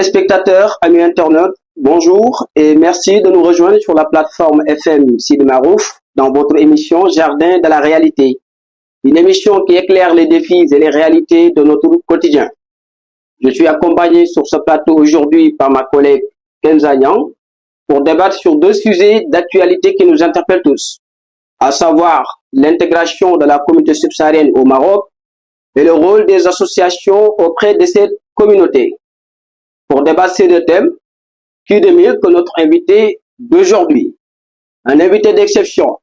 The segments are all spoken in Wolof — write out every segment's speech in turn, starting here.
téléspectateurs, amis internautes, bonjour et merci de nous rejoindre sur la plateforme FM Sidi Marouf dans votre émission Jardin de la réalité. Une émission qui éclaire les défis et les réalités de notre quotidien. Je suis accompagné sur ce plateau aujourd'hui par ma collègue Kenza Yang pour débattre sur deux sujets d'actualité qui nous interpellent tous, à savoir l'intégration de la communauté subsaharienne au Maroc et le rôle des associations auprès de cette communauté. Pour débattre ces deux thèmes, qui de mieux que notre invité d'aujourd'hui, un invité d'exception.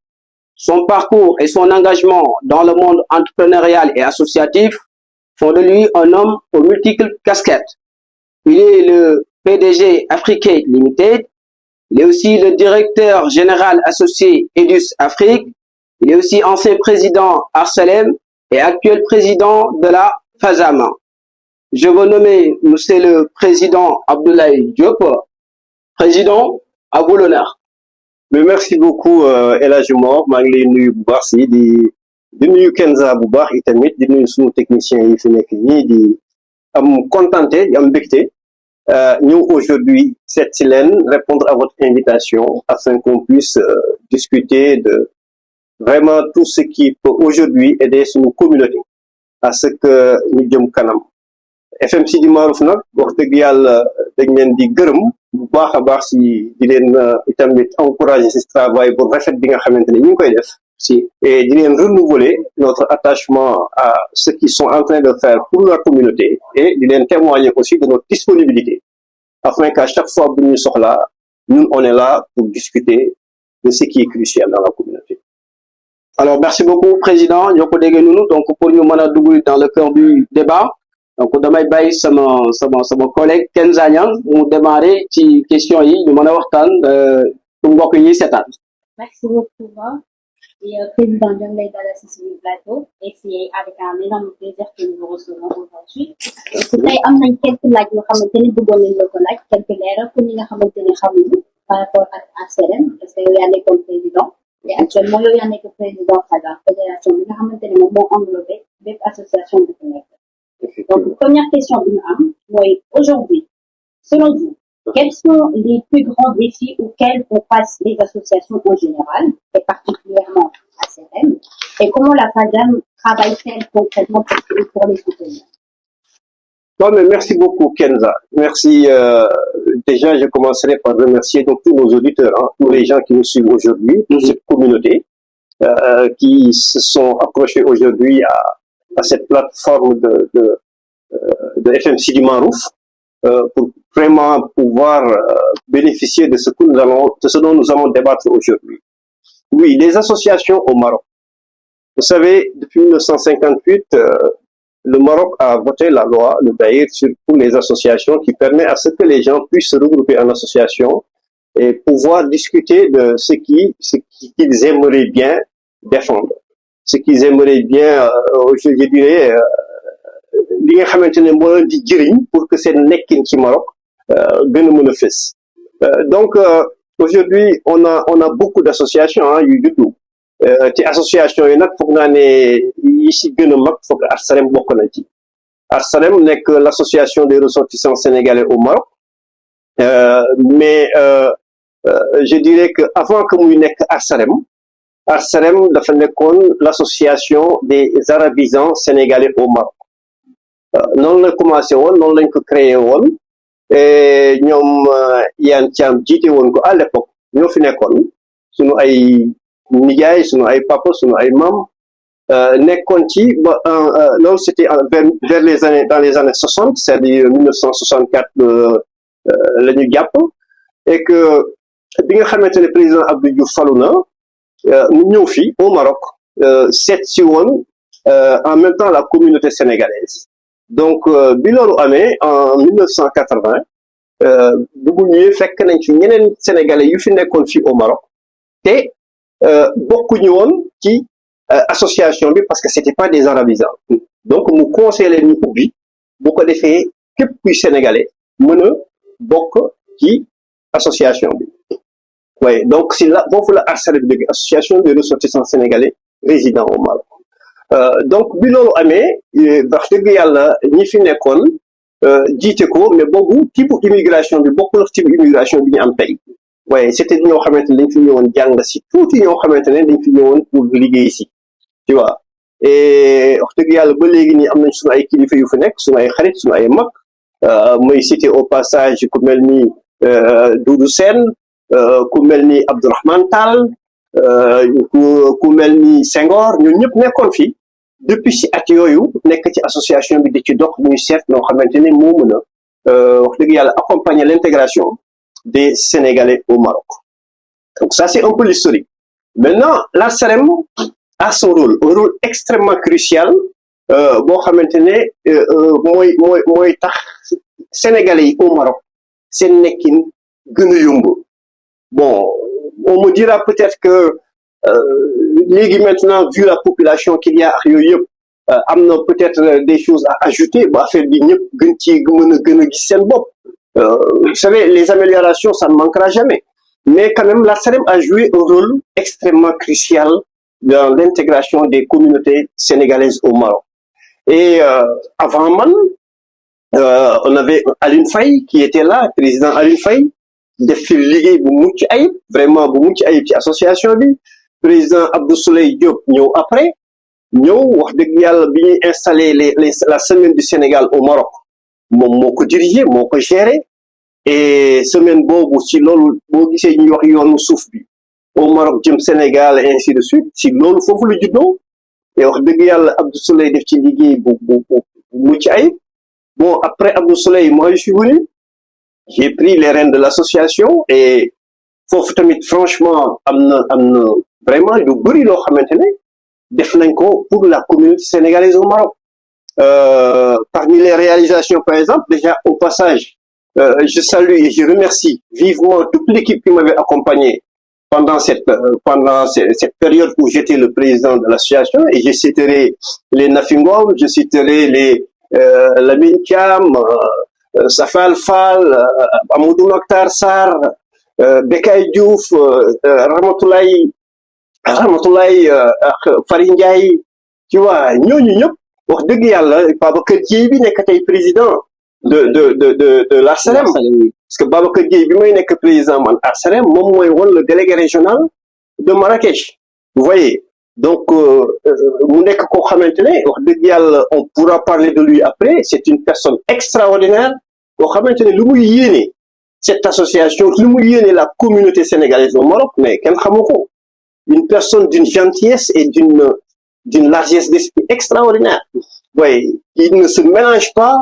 Son parcours et son engagement dans le monde entrepreneurial et associatif font de lui un homme aux multiples casquettes. Il est le PDG Africate Limited, il est aussi le directeur général associé Edus Afrique, il est aussi ancien président Arcelem et actuel président de la FASAM. Je veux nommer monsieur le président Abdoulaye Diop. Président, à vous l'honneur. Mais merci beaucoup El Hadji Mor maa ngi lay nuyu bu baax si di nuyu Kenza bu baax itamit di nuyu sunu technicien yi fi nekk ñii di am contenté di am mbégte ñëw aujourd'hui seet si leen répondre à votre invitation afin qu'on puisse discuter de vraiment tout ce qui peut aujourd'hui aider sunu communauté à ce que ñu jëm kanam. FM Sidi Marouf nag wax dëgg yàlla dañ leen di gërëm bu baax a baax si di leen itamit encourager ce travail bu rafet bi nga xamante ne ñu ngi koy def si et di leen renouveler notre attachement à ce qu'ils sont en train de faire pour la communauté et di leen témoigner aussi de notre disponibilité afin qu'à chaque fois bu ñu soxla ñun on est là pour discuter de ce qui est crucial dans la communauté. Alors merci beaucoup président ñoo ko déggee noonu donc pour ñu mën a dugg dans le cœur du débat. Donc damay bàyyi sama collègue Kenza Niang mu démarrer ci question yi ñu mën a waxtaan pour mbokk yi seetaan. Merci beaucoup et président ñu ngi lay dalal ci suñu plateau et c'est avec un énorme plaisir que nous vous recevons aujourd'hui. Tey am nañ quelques laaj yoo xamante ne bëggoon nañ la ko laaj quelques leeral pour ñi nga xamante ne xamuñu par rapport ak ACRM parce que yow yaa nekkoon président et actuellement yow yaa nekk président FADA fédération bi nga xamante ne moom moo englobé bépp association bu fi nekk. Donc, première question aujourd'hui, selon vous, quels sont les plus grands défis auxquels font face les associations en général, et particulièrement ACRM, et comment la FASAM travaille-t-elle concrètement pour les soutenir? Non, mais merci beaucoup, Kenza. Merci. Déjà, je commencerai par remercier donc tous nos auditeurs, tous les gens qui nous suivent aujourd'hui, toute cette communauté qui se sont accrochés aujourd'hui à cette plateforme de FM Sidi Marouf pour vraiment pouvoir bénéficier de ce dont nous allons débattre aujourd'hui. Oui, les associations au Maroc. Vous savez, depuis 1958, le Maroc a voté la loi, le Daïr, pour les associations qui permet à ce que les gens puissent se regrouper en association et pouvoir discuter de ce qu'ils aimeraient bien défendre. Ce qu'ils aimeraient bien, je dirais, li nga xamante ne moo leen di jëriñ pour que seen nekkin ci Maroc gën a mën a fës. Donc aujourd'hui on a beaucoup d'associations yu juddu te associations yi nag foog naa ne yi ci gën a mag foog Arcelem bokk na ci. Arcelem nekk l'association des ressortissants sénégalais au Maroc mais je dirais que avant que muy nekk Arcelem dafa nekkoon l'association des arabisants sénégalais au Maroc noonu la commencé woon noonu lañ ko créé woon et ñoom Yann Thiam jiite woon ko à l'époque ñoo fi nekkoon sunu ay nijaay sunu ay papa sunu ay maam nekkoon ci ba loolu c'était vers les années dans les années 60 c'est-à-dire 1964 la ñu jàpp et que bi nga xamante ne président Abdou Diouf falu na mu ñëw fii au Maroc seet si woon en même temps la communauté sénégalaise donc bi loolu amee en 1980 bu mu ñëwee fekk nañ ci ñeneen sénégalais yu fi nekkoon fii au Maroc te bokkuñu woon ci association bi parce que c'était pas des arabisants donc mu conseillé ñu ubbi bu ko defee képp kuy sénégalais mën a bokk ci association bi. Ouais, donc c'est là foofu la ARCELEM bi association des ressortissants sénégalais résidant au Maroc donc bi loolu amee wax dëgg yàlla ñi fi nekkoon jiite ko mais boobu type immigration bi bokkul ak type immigration bi ñu am tey waaye c'était ñoo xamante ne dañ fi ñëwoon jàng si tuuti ñoo xamante ne dañ fi ñëwoon pour liggéey si tu vois et wax dëgg yàlla ba léegi nii am nañ suñu ay kilifa yu fi nekk suñu ay xarit suñu ay mag mooy cité au passage ku mel ni Doudou Sène ku mel ni Abdourahmane Tall ku mel ni Senghor ñun ñëpp nekkoon fi depuis si at yooyu nekk ci association bi di ci dox muy seet noo xamante ne moo mën a wax dëgg yàlla accompagner l'intégration des Sénégalais au Maroc. Donc ça c'est un peu l'historique. Maintenant l'ARCEREM a son rôle, un rôle extrêmement crucial boo xamante ne mooy tax Sénégalais yi au Maroc seen nekkin gën a yomb. Bon, on me dira peut-être que léegi maintenant vu la population qu'il y a ak yooyu yëpp am na peut-être des choses à ajouter ba affaire bi ñëpp gën ci mën a gën a gis seen bopp. Vous savez, les améliorations, ça ne manquera jamais. Mais quand même, l'ARCEREM a joué un rôle extrêmement crucial dans l'intégration des communautés sénégalaises au Maroc. Et avant man, on avait Alioune Faye qui était là, président Alioune Faye, def fi liggéey bu mucc ayib, vraiment bu mucc ayib ci association bi. Président Abdou Souleye Diop ñëw après, ñëw wax dëgg yàlla bi ñuy installé la semaine du Sénégal au Maroc. moom moo ko dirigé moo ko géré et semaine boobu si loolu boo gisee ñuy wax yoonu suuf bi au Maroc jëm Sénégal et ainsi de suite si loolu foofu la juddoo et wax dëgg yàlla Abdou Souleye def ci liggéey bu mucc ayib. Bon après Abdou Souleye moi je suis venu, j'ai pris les rênes de l'association et foofu tamit franchement am na vraiment lu bëri loo xamante ne def nañ ko pour la communauté sénégalaise au Maroc. Parmi les réalisations, par exemple, déjà au passage, je salue et je remercie vivement toute l'équipe qui m'avait accompagné pendant cette période où j'étais le président de l'association, et je citerai les Nafingom, je citerai les Lamine Thiam, Safal Fall, Amadou Mokhtar Sarr, Bekay Diouf, Ramatoulaye Farid Ndiaye, tu vois, ñooñu ñëpp wax dëgg yàlla Babacar Dièye bi nekk tey président de l'ARCEREM parce que Babacar Dièye bi may nekk président man ARCEREM moom mooy woon le délégué régional de Marrakech vous voyez donc mu nekk koo xamante ne wax dëgg yàlla on pourra parler de lui après c'est une personne extraordinaire koo xamante ne lu muy yéene cette association lu muy yéene la communauté sénégalaise au Maroc mais kenn xamu ko une personne d'une gentillesse et d'une largesse d'esprit extraordinaire. Oui, il ne se mélange pas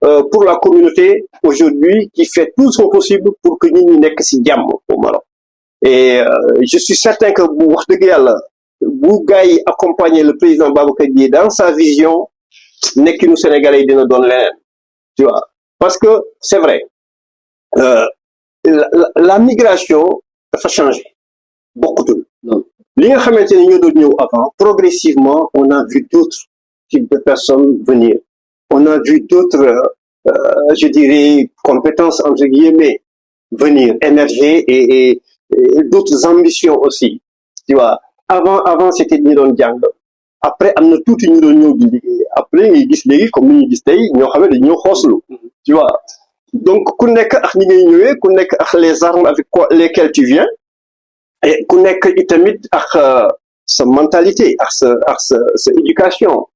pour la communauté aujourd'hui qui fait tout son possible pour que nous n'ayons que si jàmm au Maroc. Et je suis certain que bu wax dëgg yàlla bu gars yi accompagner le président Babacar Dièye dans sa vision nekkinu Sénégalais yi dina doon leneen tu vois parce que c'est vrai la migration dafa changer bokkutul. Li nga xamante ne ñoo doon ñëw avant progressivement on a vu d'autres types de personnes venir on a vu d'autres je dirais compétences entre guillemets venir émerger et d'autres ambitions aussi tu vois avant c'était ñi doon jàng après am na tuuti ñu doon ñëw di liggéey après ngay gis léegi comme ni ñu gis tey ñoo xam ne dañu ñëw xooslu tu vois donc ku nekk ak ñi ngay ñëwee ku nekk ak les armes avec lesquelles tu viens et ku nekk itamit ak sa mentalité ak sa éducation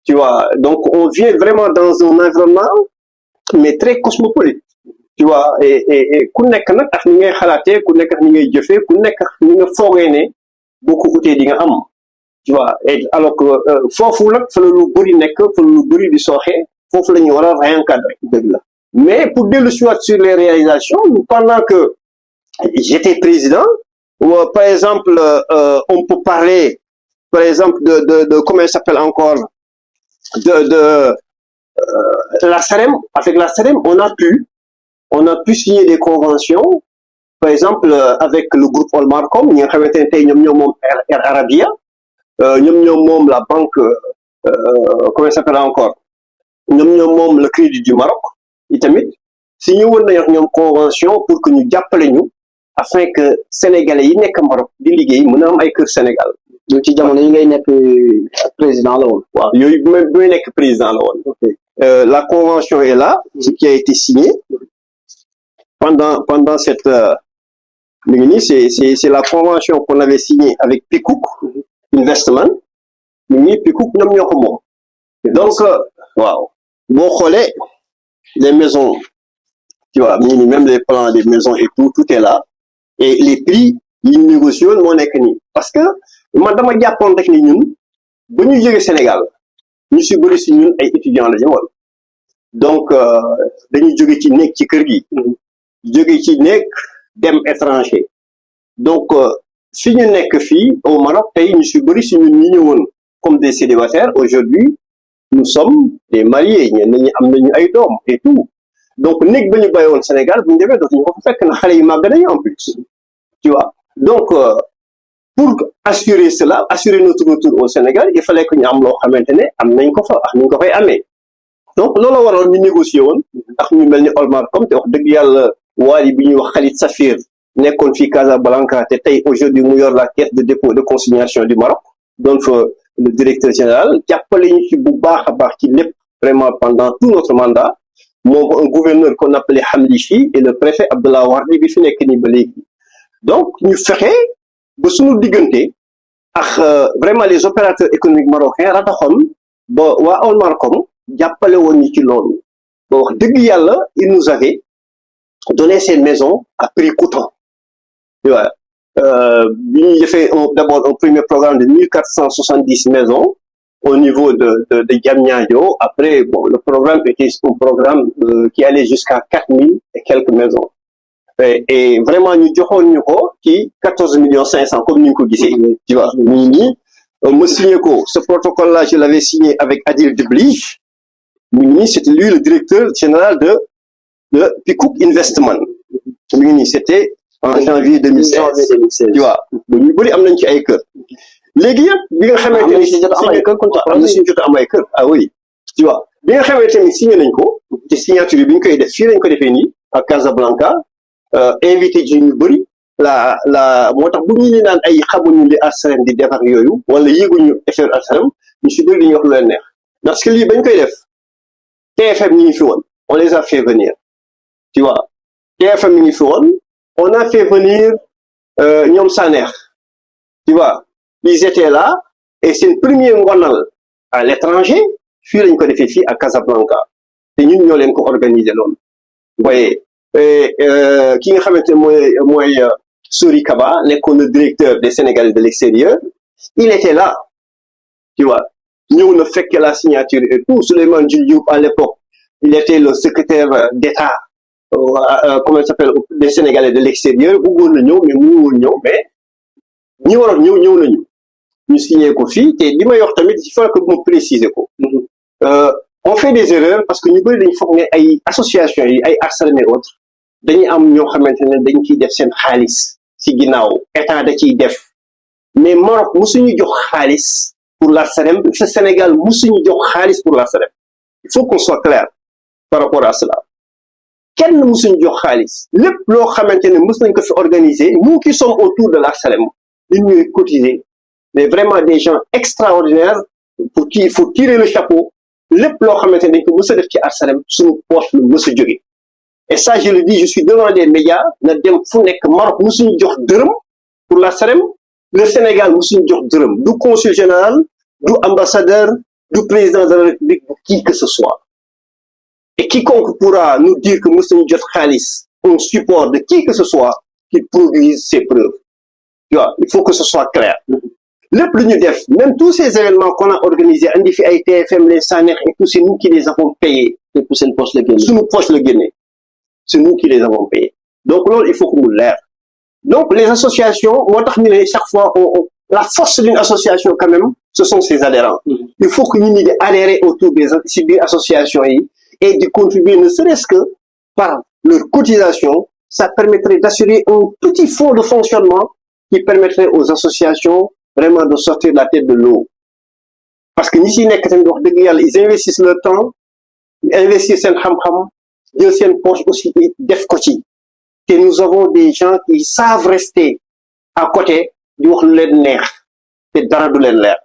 tu vois donc on vient vraiment dans un environnement mais très cosmopolite tu vois et ku nekk nag ak ni ngay xalaatee ku nekk ak ni ngay jëfee ku nekk ak ni nga foogee ne boo ko utee di nga am tu vois et alors que foofu nag fa la lu bëri nekk fa la lu bëri di sooxee foofu la ñu war a réencadrer dëgg la mais pour dellu si waat sur les réalisations pendant que j'étais président par exemple on peut parler par exemple de comment il s'appelle encore de l'ARCEREM. Avec l'ARCEREM on a pu signer des conventions par exemple avec le groupe Olmarcom ñi nga xamante ne tey ñoom ñoo moom Air Arabia ñoom ñoo moom la banque comment il s'appelle encore ñoom ñoo moom le Crédit du Maroc itamit signé woon nañu ak ñoom convention pour que ñu jàppale ñu afin que sénégalais yi nekk Maroc di liggéey mën a am ay kër Sénégal. ci jamono yi ngay nekk président la woon. waaw yooyu bi may nekk président la woon. La convention est là, ce qui a été signé pendant cette c'est la convention qu'on avait signée avec Pikouk Investment. Pikouk ñoom ñoo ko moom. Donc waaw boo xoolee les maisons, tu vois, même les plans des maisons et tout est là, et les prix yi ñu négocié woon moo nekk nii parce que man dama jàppoon rek ni ñun ba ñu jógee Sénégal ñu si bëri si ñun ay étudiants la ñu woon. Donc dañuy jóge ci nekk ci kër gi jóge ci nekk dem étranger. Donc fi ñu nekk fii au Maroc tey ñu si bëri si ñun ñi ñëwoon comme des célibataires, aujourd'hui nous sommes des mariés, ñenn ñi am nañu ay doom et tout. Donc nekk ba ñu bàyyi woon Sénégal bu ñu demee dootuñu ko fa fekk na xale yi màgg nañu en plus, tu vois. Donc pour assurer cela, assurer notre retour au Sénégal, il fallait que ñu am loo xamante ne am nañ ko fa ak ñu ko fay amee. Donc loolu waroon ñu négocier woon ak ñu mel ni Olmar comme te wax dëgg yàlla waali bi ñuy wax Khalid Safir nekkoon fii Casablanca te tey aujourd'hui mu yor la caisse de dépôt de consignation du Maroc donc le directeur général jàppale ñu ci bu baax a baax ci lépp vraiment pendant tout notre mandat moom un gouverneur qu'on appelait Hamdi Chi et le préfet Abdallah Wardi bi fi nekk nii ba léegi. Donc ñu fexe ba suñu diggante ak vraiment les opérateurs économiques marocains rataxoon ba waa Olmarcom jàppale woon ñu ci loolu ba wax dëgg yàlla il nous avait donné ces maisons à prix coûtant. Tu vois, bi ñu defee d'abord un premier programme de 1470 maisons au niveau de Diamniadio. Après, bon, le programme était un programme qui allait jusqu'à 4000 et quelques maisons. Et vraiment, nous joxoon ñu ko ci 14,5 millions comme ni ñu ko gisee. Tu vois, me signé ko. Ce protocole-là, je l'avais signé avec Adil Deblige. C'était lui le directeur général de Pikouk Investment. C'était en janvier 2016. Tu vois, ñu bëri am nañ ci ay kër. Léegi yëpp bi nga xamante ni am na suñu jot am ay kër. Ah oui, tu vois, bi nga xamante ni signé nañ ko ci signature bi ñu koy def fii lañ ko defee nii à Casablanca, invité ji ñu bëri la moo tax bu ñu ni naan ay xamuñu li ARSEREM di defar yooyu wala yëguñu affaire ARSEREM ñu si bëri dañuy wax lu leen neex parce que lii bañ koy def TFM ñi ngi fi woon, on les a fait venir, tu vois. TFM ñi ngi fi woon, on a fait venir ñoom Sanex, tu vois. Ils étaient là et c'est le premier ngonal à l'étranger fii lañ ko defee fii à Casablanca te ñun ñoo leen ko organiser loolu. Voyez, ki nga xamante ne mooy Sori Kaba nekkoon le directeur des Sénégalais de l'extérieur, il était là, tu vois. ñëw na fekke la signature et tout. Souleymane Jules Diop à l'époque, il était le secrétaire d'État comment il s'appelle des Sénégalais de l'extérieur. Bëggoon na ñëw mais mënuwoon ñëw, mais ñi waroon ñëw nañu ñu signé ko fii te li may wax tamit il faut que mu préciser ko. On fait des erreurs parce que ñu bëri dañu foog ne ay association yi ay ARSEREM et autres dañuy am ñoo xamante ne dañ ciy def seen xaalis ci ginnaaw état da ciy def mais Maroc musuñu jox xaalis pour l'ARSEREM, ce Sénégal musuñu jox xaalis pour l'ARSEREM. Il faut qu'on soit clair par rapport à cela. Kenn musuñu jox xaalis lépp loo xamante ne mus nañ ko fi organiser nous qui sommes autour de l'ARSEREM ñun ñuy cotiser mais vraiment des gens extraordinaires pour qui il faut tirer le chapeau. Lépp loo xamante ne dañ ko mës a def ci ARSEREM suñu poche lu mës a jóge et ça je le dis, je suis devant des médias na dem fu nekk Maroc musuñu jox dërëm pour l'ARSEREM, le Sénégal musuñu jox dërëm du consul général du ambassadeur du président de la République du qui que ce soit. Et quiconque pourra nous dire que musuñu jot xaalis un support de qui que ce soit qui produise ses preuves. Tu vois, il faut que ce soit clair. Lépp lu ñu def, même tous ces événements qu'on a organisés, andi fi ay TFM, les Sanex et tout, c'est nous qui les avons payés. Et pour seen poche la génne. Suñu poche la génne. C'est nous qui les avons payés. Donc loolu il faut que mu leer. Donc les associations, moo tax ñu ne chaque fois la force d'une association quand même, ce sont ses adhérents. Il faut que ñu di adhérer autour des associations yi et de contribuer ne serait-ce que par leur cotisation. Ça permettrait d'assurer un petit fonds de fonctionnement qui permettrait aux associations vraiment de sortir de la tête de l'eau. Parce que ñi ci nekk tamit wax dëgg yàlla ils investissent leur temps, ils investissent seen xam-xam, jël seen poche aussi def ko ci. Et nous avons des gens qui savent rester à côté di wax lu leen neex te dara du leen leer.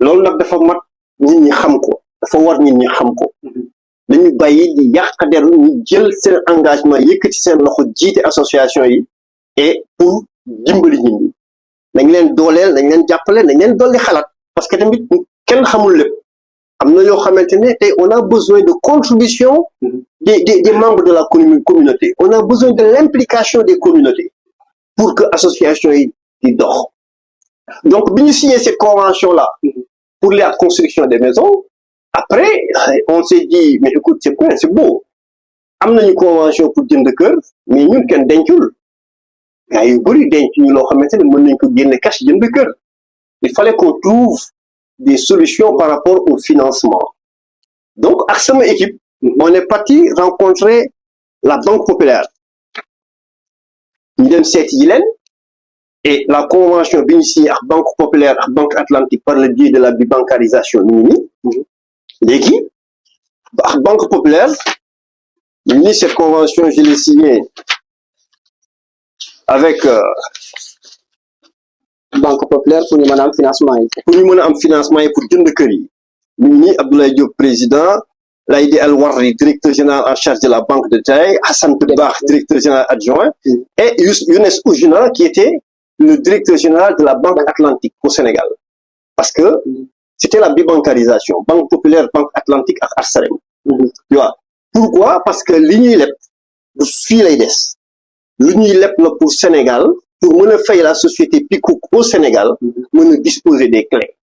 Loolu nag dafa mat nit ñi xam ko dafa war nit ñi xam ko dañu bàyyi di yàq der ñu jël seen engagement yëkkati seen loxo jiite association yi et pour dimbali nit ñi nañ leen dooleel nañ leen jàppale nañ leen dolli xalaat parce que tamit kenn xamul lépp am na yoo xamante ne tey on a besoin de contribution des membres de la communauté on a besoin de l'implication des communautés pour que association yi di dox donc bi ñu signé cette convention là pour la construction des maisons après on s'est dit mais écoute c'est bien c'est beau am nañu convention pour jënd kër mais ñun kenn dencul gaa yu bëri denc ñu loo xamante ne mën nañ ko génne cash jënd kër il fallait qu'on trouve des solutions par rapport au financement donc ak sama équipe on est parti rencontrer la Banque Populaire ñu dem seeti ji leen et la convention bi ñu signé ak Banque Populaire ak Banque Atlantique par le biais de la bibancarisation ñu ngi nii léegi ak Banque Populaire ñu ni cette convention je l'ai signée avec Banque Populaire pour ñu mën a am financement yi. pour ñu mën a am financement yi pour jënd kër yi ñu ngi nii Abdoulaye Diop président Laïdi El Warri directeur général en charge de la banque de taille Hassan Tebakh directeur général adjoint et Younes Oujina qui était le directeur général de la Banque Atlantique au Sénégal parce que c'était la bibancarisation Banque Populaire Banque Atlantique ak Arsarem tu vois pourquoi parce que li ñuy leb du fii lay des lu ñuy leb la pour Sénégal pour mën a fay la société Picouk au Sénégal mën a disposer des clés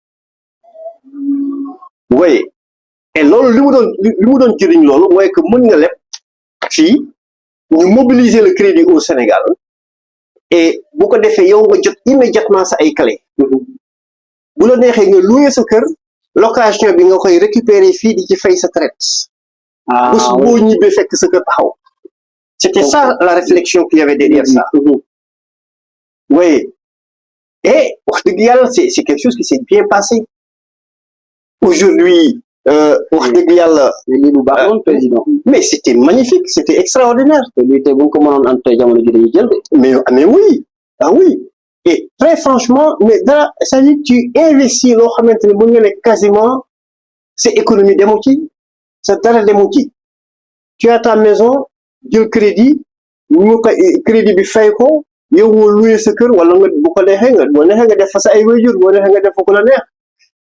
vous voyez et loolu li mu doon jëriñ loolu mooy que mën nga leb fii ñu mobiliser le crédit au Sénégal et bu ko defee yow nga jot immédiatement sa ay clés bu la neexee nga louer sa kër location bi nga koy récupérer fii di ci fay sa traite bés boo ñibbee fekk sa kër taxaw c'était ça la réflexion qu'il y avait derrière ça oui et wax dëgg yàlla c'est quelque chose qui s'est bien passé aujourd'hui wax dëgg yàlla lii lu baaxoon président mais c'était magnifique c'était extraordinaire te lii tey bu ñu ko mënoon am tey jamono ji dañuy jël de mais oui ah oui et très franchement mais dara c'est-à-dire tu investis loo xamante ne mën nga ne quasiment c'est économie demu ci sa dara demu ci tu as ta maison jël crédit ñu ko crédit bi fay ko yow nga louer sa kër wala nga bu ko neexee nga def fa sa ay waajur boo neexee nga def fa ko la neex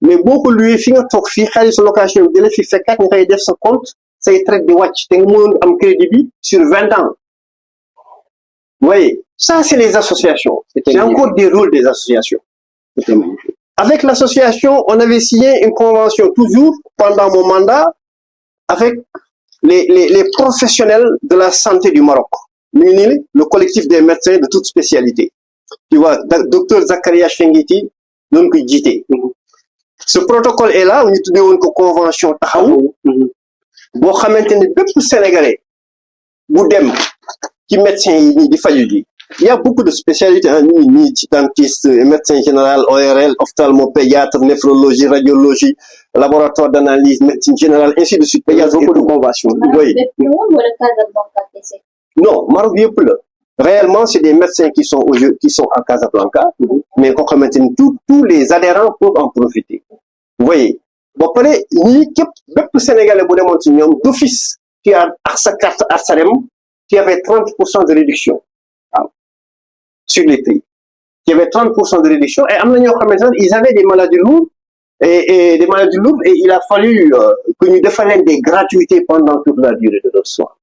mais boo ko louer fi nga toog fii xaalisu location bi dina fi fekkaat nga koy def sa compte say traite di wàcc te nga mënoon am crédit bi sur 20 ans vous voyez ça c'est les associations c'est encore des rôles des associations avec l'association on avait signé une convention toujours pendant mon mandat avec les professionnels de la santé du Maroc le collectif des médecins de toute spécialité tu vois docteur Zakaria Fengiti doon ko jiite ce protocole est là ñu tuddee woon ko convention taxawu boo xamante ne bépp sénégalais bu dem ci médecins yi nii di faju ji il y a beaucoup de spécialités ñii ci dentiste médecin général ORL ophtalmopédiatre néphrologie radiologie laboratoire d'analyse médecine générale ainsi de suite il y a beaucoup de conventions oui non Maroc yëpp la réellement c'est des médecins qui sont à Casablanca mais koo xamante ni tous les adhérents peuvent en profiter vous voyez ba pare ñii képp bépp sénégalais bu demoon ci ñoom d'office tu as ak sa carte Arsarem tu avais 30% de réduction sur les prix tu avais 30% de réduction et am na ñoo xamante ne ils avaient des maladies lourdes et des maladies lourdes et il a fallu que ñu defal leen des gratuités pendant toute la durée de leurs soins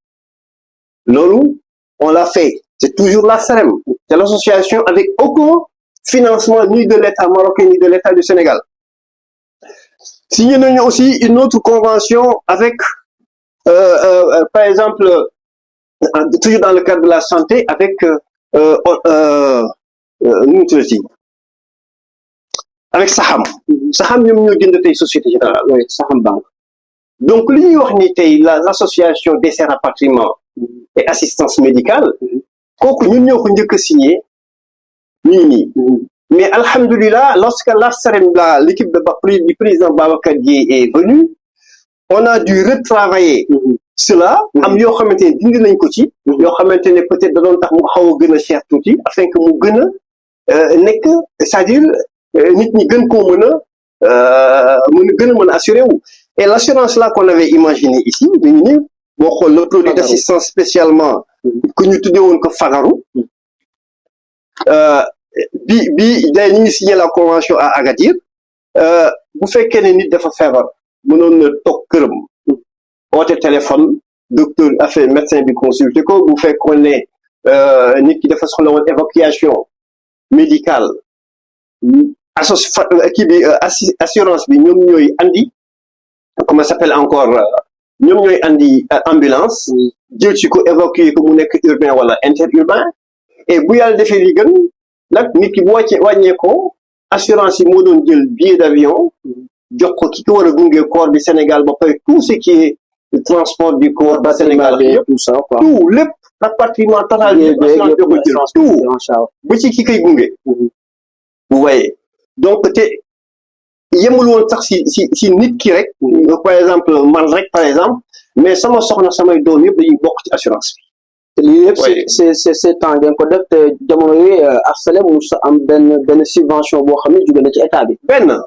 loolu on l'a fait c'est toujours l'Arsarem c'est l'association avec aucun financement ni de l'État marocain ni de l'État du Sénégal signé nañu aussi une autre convention avec par exemple toujours dans le cadre de la santé avec nu mu tuddati avec Saham ñoom ñoo jënd tey Société Générale oui Saham Banque donc li ñuy wax ni tey l'association Décès Rapatriement et assistance médicale kooku ñun ñoo ko njëkk a signé ñu ngi nii mais alhamdulillah lorsque l'Arsarem l'équipe du président Babacar Dièye est venue on a dû retravailler cela am yoo xamante ne dindi nañ ko ci yoo xamante ne peut-être da doon tax mu xaw a gën a cher tuuti afin que mu gën a nekk c'est-à-dire nit ñi gën koo mën a gën a assurer wu Et l'assurance là qu'on avait imaginé ici, le produit d'assistance spécialement que nous tenons que Fagaru, nous signé la convention à Agadir, vous faites qu'un nid de faire, vous n'avez pas au téléphone, docteur a fait médecin bi consulté ko bu fekkoon ne nit ki dafa soxla woon évacuation médicale assurance bi ñoom ñooy andi comment ça s'appelle encore ñoom ñooy andi ambulance jël ci ko évacuer ko mu nekk urbain wala interurbain et bu yàlla defee li gën nag nit ki bu wàññee ko assurance yi moo doon jël billet d'avion jox ko ki ko war a gunge corps du Sénégal ba pare tout ce qui est le transport du corps du Sénégal tout ça quoi tout lépp rapatriement total tout ba ci ki koy gunge vous voyez donc te yemul woon sax si nit ki rek par exemple man rek par exemple mais sama soxna samay doom yëpp dañuy bokk ci assurance bi lii yëpp c'est temps ngeen ko def te jamono yi Arcelem musu am benn subvention boo xam ne jóge na ci état bi benn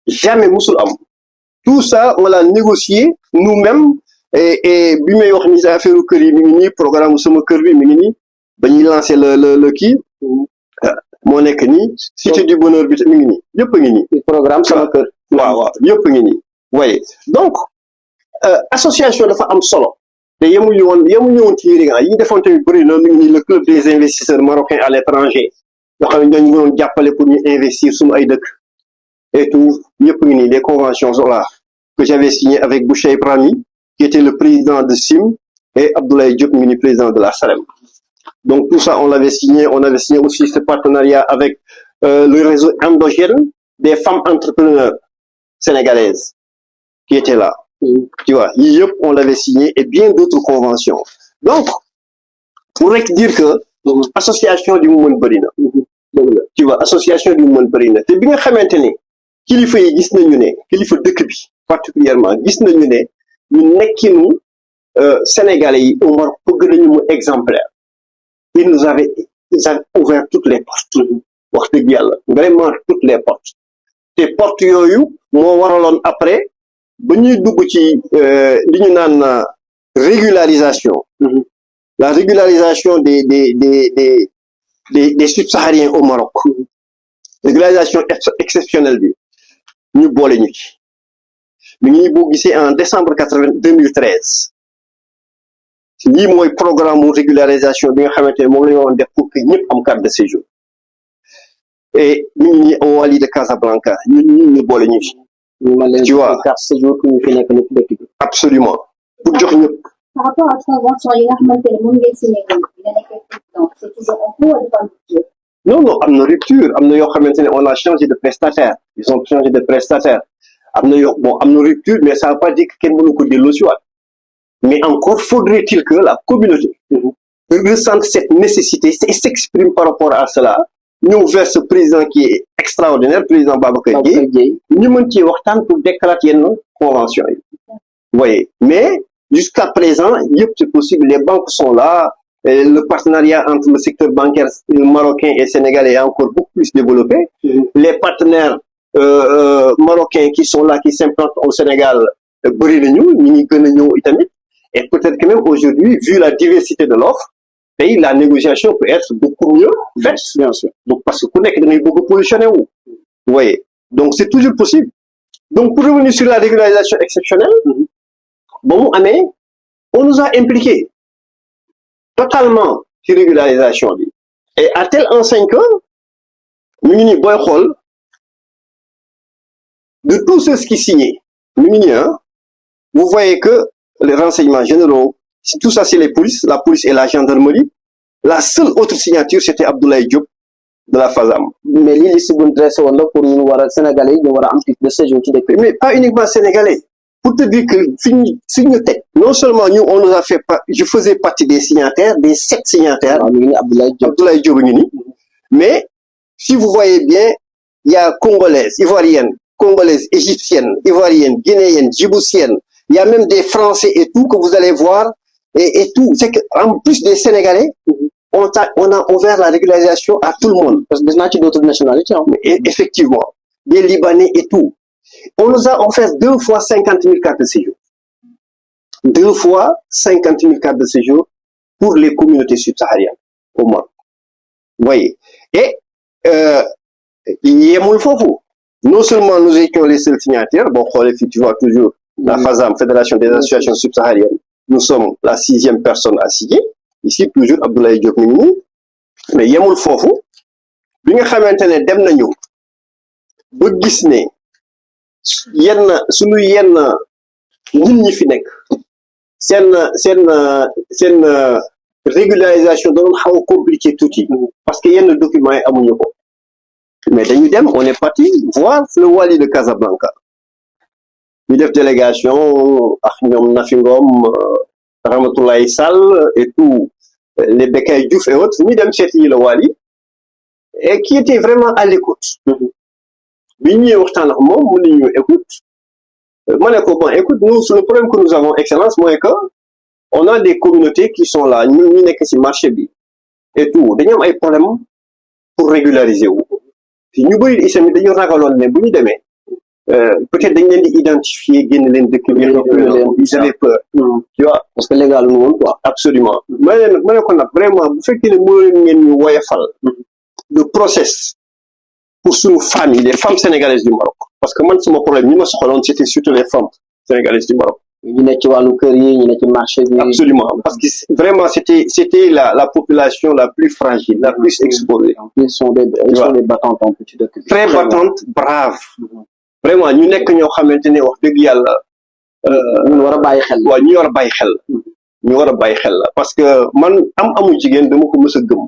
jamais musul am tout ça on l'a négocié nous-mêmes et bi may wax ni sa affaire kër yi mi ngi nii programme sama kër bi mi ngi nii ba ñuy lancer le kii moo nekk nii cité du bonheur bi mi ngi nii yëpp a ngi nii programme sama kër waaw yëpp a ngi nii waaye donc association dafa am solo te yemuñu woon ci yëriŋa yi defoon tamit bëri na mi ngi nii le club des investisseurs marocains à l'étranger nga xam ne ñooñu mënoon jàppale pour ñu investir suñu ay dëkk et tout yëpp a ngi nii les conventions là que j'avais signé avec Boucher Ibrahimi qui était le président de SIM et Abdoulaye Diop mi ngi président de la Salem. Donc tout ça on l'avait signé, on avait signé aussi ce partenariat avec le réseau endogène des femmes entrepreneurs sénégalaises qui étaient là. Tu vois, yep, on l'avait signé et bien d'autres conventions. Donc pour dire que association du monde barina. Tu vois, association du monde barina. C'est bien xamanteni kilifa yi gis nañu né kilifa dëkk bi particulièrement gis nañu né ñu nekkinu sénégalais yi Omar bëgg nañu mu exemplaire. Ils avaient ouvert toutes les portes. Wax dëgg yàlla vraiment toutes les portes. Te portes yooyu moo waraloon après ba ñuy dugg ci li ñu naan régularisation. La régularisation des subsahariens au Maroc. Régularisation exceptionnelle bi ñu boole ñu ci. Mi ngi boo gisee en décembre 2013. lii mooy programme de régularisation bi nga xamante ne moom la ñu woon def pour que ñëpp am carte de séjour et ñun ñi au Wali de Casablanca ñu boole ñu ci. tu vois carte de séjour pour ñu fi nekk nekk dëkk bi. absolument pour jox ñëpp. Par rapport à convention yi nga xamante ne moom ngeen signé nga nekk président c'est toujours en cours wala dafa am rupture. non am na rupture am na yoo xamante ne on a changé de prestataire ils ont changé de prestataire am na yoo am na rupture mais ça veut pas dire que kenn mënu ko delloo si waat. Mais encore faudrait-il que la communauté ressente cette nécessité et s'exprime par rapport à cela. Nous vers ce président qui est extraordinaire, président Babacar Gueye, nous montions waxtaan pour déclarer une convention. Vous voyez. Mais jusqu'à présent, c'est possible, les banques sont là, le partenariat entre le secteur bancaire marocain et sénégalais est encore beaucoup plus développé. Les partenaires marocains qui sont là, qui s'implantent au Sénégal, bëri nañu ñi ngi gën a ñëw itamit. Et peut-être que même aujourd'hui, vu la diversité de l'offre, la négociation peut être beaucoup mieux faite. Bien sûr. Donc, parce que connaît qu'il y a beaucoup positionné où. Vous voyez. Donc, c'est toujours possible. Donc, pour revenir sur la régularisation exceptionnelle, bon, on nous a impliqués totalement sur régularisation. Et à tel enseigne que, de tous ceux qui signaient, vous voyez que les renseignements généraux, tout ça c'est la police et la gendarmerie. La seule autre signature c'était Abdoulaye Diop de la FASAM. Mais l'île c'est bon dressé pour nous voir sénégalais, nous voir un petit de séjour qui décrit. Mais pas uniquement sénégalais. Pour te dire que non seulement nous on nous a fait je faisais partie des signataires, des 7 signataires. Abdoulaye Diop. Mais si vous voyez bien, il y a congolaises, ivoiriennes, égyptiennes, ivoiriennes, guinéennes, djiboutiennes. Il y a même des Français et tout que vous allez voir et tout. C'est qu'en plus des Sénégalais, on a ouvert la régularisation à tout le monde. Parce que des d'autres nationalités. Effectivement. Des Libanais et tout. On nous a offert 2 fois 50 000 cartes de séjour. 2 fois 50 000 cartes de séjour pour les communautés subsahariennes, au moins. Vous voyez. Et, il y a mon faux. Non seulement nous étions les seuls signataires, bon, tu vois toujours la FASAM, Fédération des associations subsahariennes, nous sommes la 6e personne à signer. Ici, toujours Abdoulaye Diop Mimini. Mais il y a mon faux. Bi nga xamantene dem nañu ba gis ne suñu yenn nit ñi fi nekk seen régularisation doon xaw a compliqué tuuti parce que yenn documents yi amuñu ko mais dañu dem on est parti voir le wali de Casablanca ñu def délégation ak ñoom Nafi Ngom Ramatoulaye Sall et tout les Bekay Diouf et autres ñu dem seeti le wali et qui était vraiment à l'écoute. Bi ñuy waxtaan ak moom mu ne ñu écoute ma ne ko bon écoute nous le problème que nous avons excellence mooy que on a des communautés qui sont là ñu nekk ci marché bi et tout dañu am ay problème pour régulariser wu ñu bëri itam dañu ragaloon ne bu ñu demee peut-être dañ leen di identifier génn leen dëkk bi ils avaient peur tu vois parce que légal woon quoi absolument ma ne ko nag vraiment bu fekkee ne moo leen ngeen ñu woyofal le process pour suñu famille les femmes sénégalaises du Maroc parce que man sama problème ñi ma soxaloon c'était surtout les femmes sénégalaises du Maroc ñu nekk ci wàllu kër yi ñu nekk ci marché bi absolument parce que vraiment c'était la population la plus fragile la plus exposée ils sont des battantes en petit dëkk bi très battantes braves vraiment ñu nekk ñoo xamante ne wax dëgg yàlla ñu war a bàyyi xel waaw ñu war a bàyyi xel ñu war a bàyyi xel la parce que man amu jigéen dama ko mës a gëm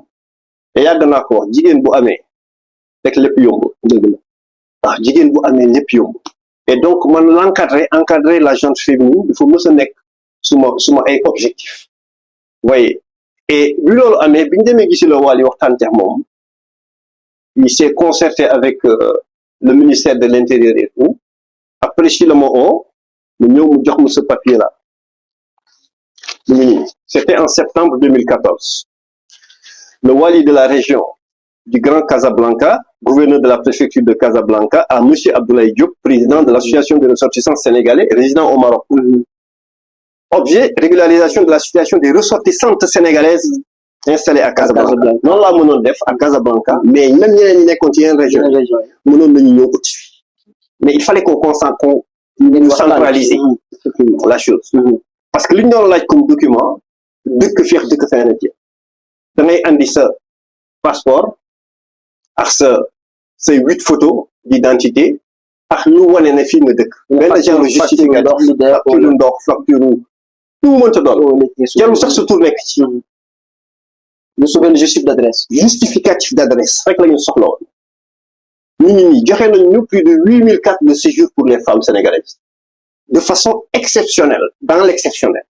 te yàgg naa ko wax jigéen bu amee rek lépp yomb dëgg la waaw jigéen bu amee lépp yomb et donc man encadrer la gente féminine il faut mës a nekk suma ay objectif voyez et bi loolu amee bi ñu demee gisi la wàll yi waxtaan ak moom il s'est concerté avec le ministère de l'Intérieur et tout après si la ma oo mu ñëw mu jox ma ce papier là c'était en septembre 2014 le wali de la région du Grand Casablanca, gouverneur de la préfecture de Casablanca, à M. Abdoulaye Diop, président de l'association des ressortissants sénégalais résidant au Maroc. Objet, régularisation de la situation des ressortissantes sénégalaises installées à Casablanca. Non la mënoon def à Casablanca, mais même ñeneen ñi nekkoon ci yeneen région mënoon nañu ñëw uti fi. Mais il fallait qu'on centralise la chose. Parce que li ñu doon laaj comme document dëkk feex dëkk fay na ci da ngay andi sa passeport ak say 8 photos d'identité ak lu wane ne fii nga dëkk benn genre justificatif facture ndox facture tout mënta doon jarul sax sa tur nekk ci ñu subel justificatif d'adresse rek la ñu soxla woon ñi joxe nañu plus de 8000 cartes de séjour pour les femmes sénégalaises de façon exceptionnelle dans l'exceptionnel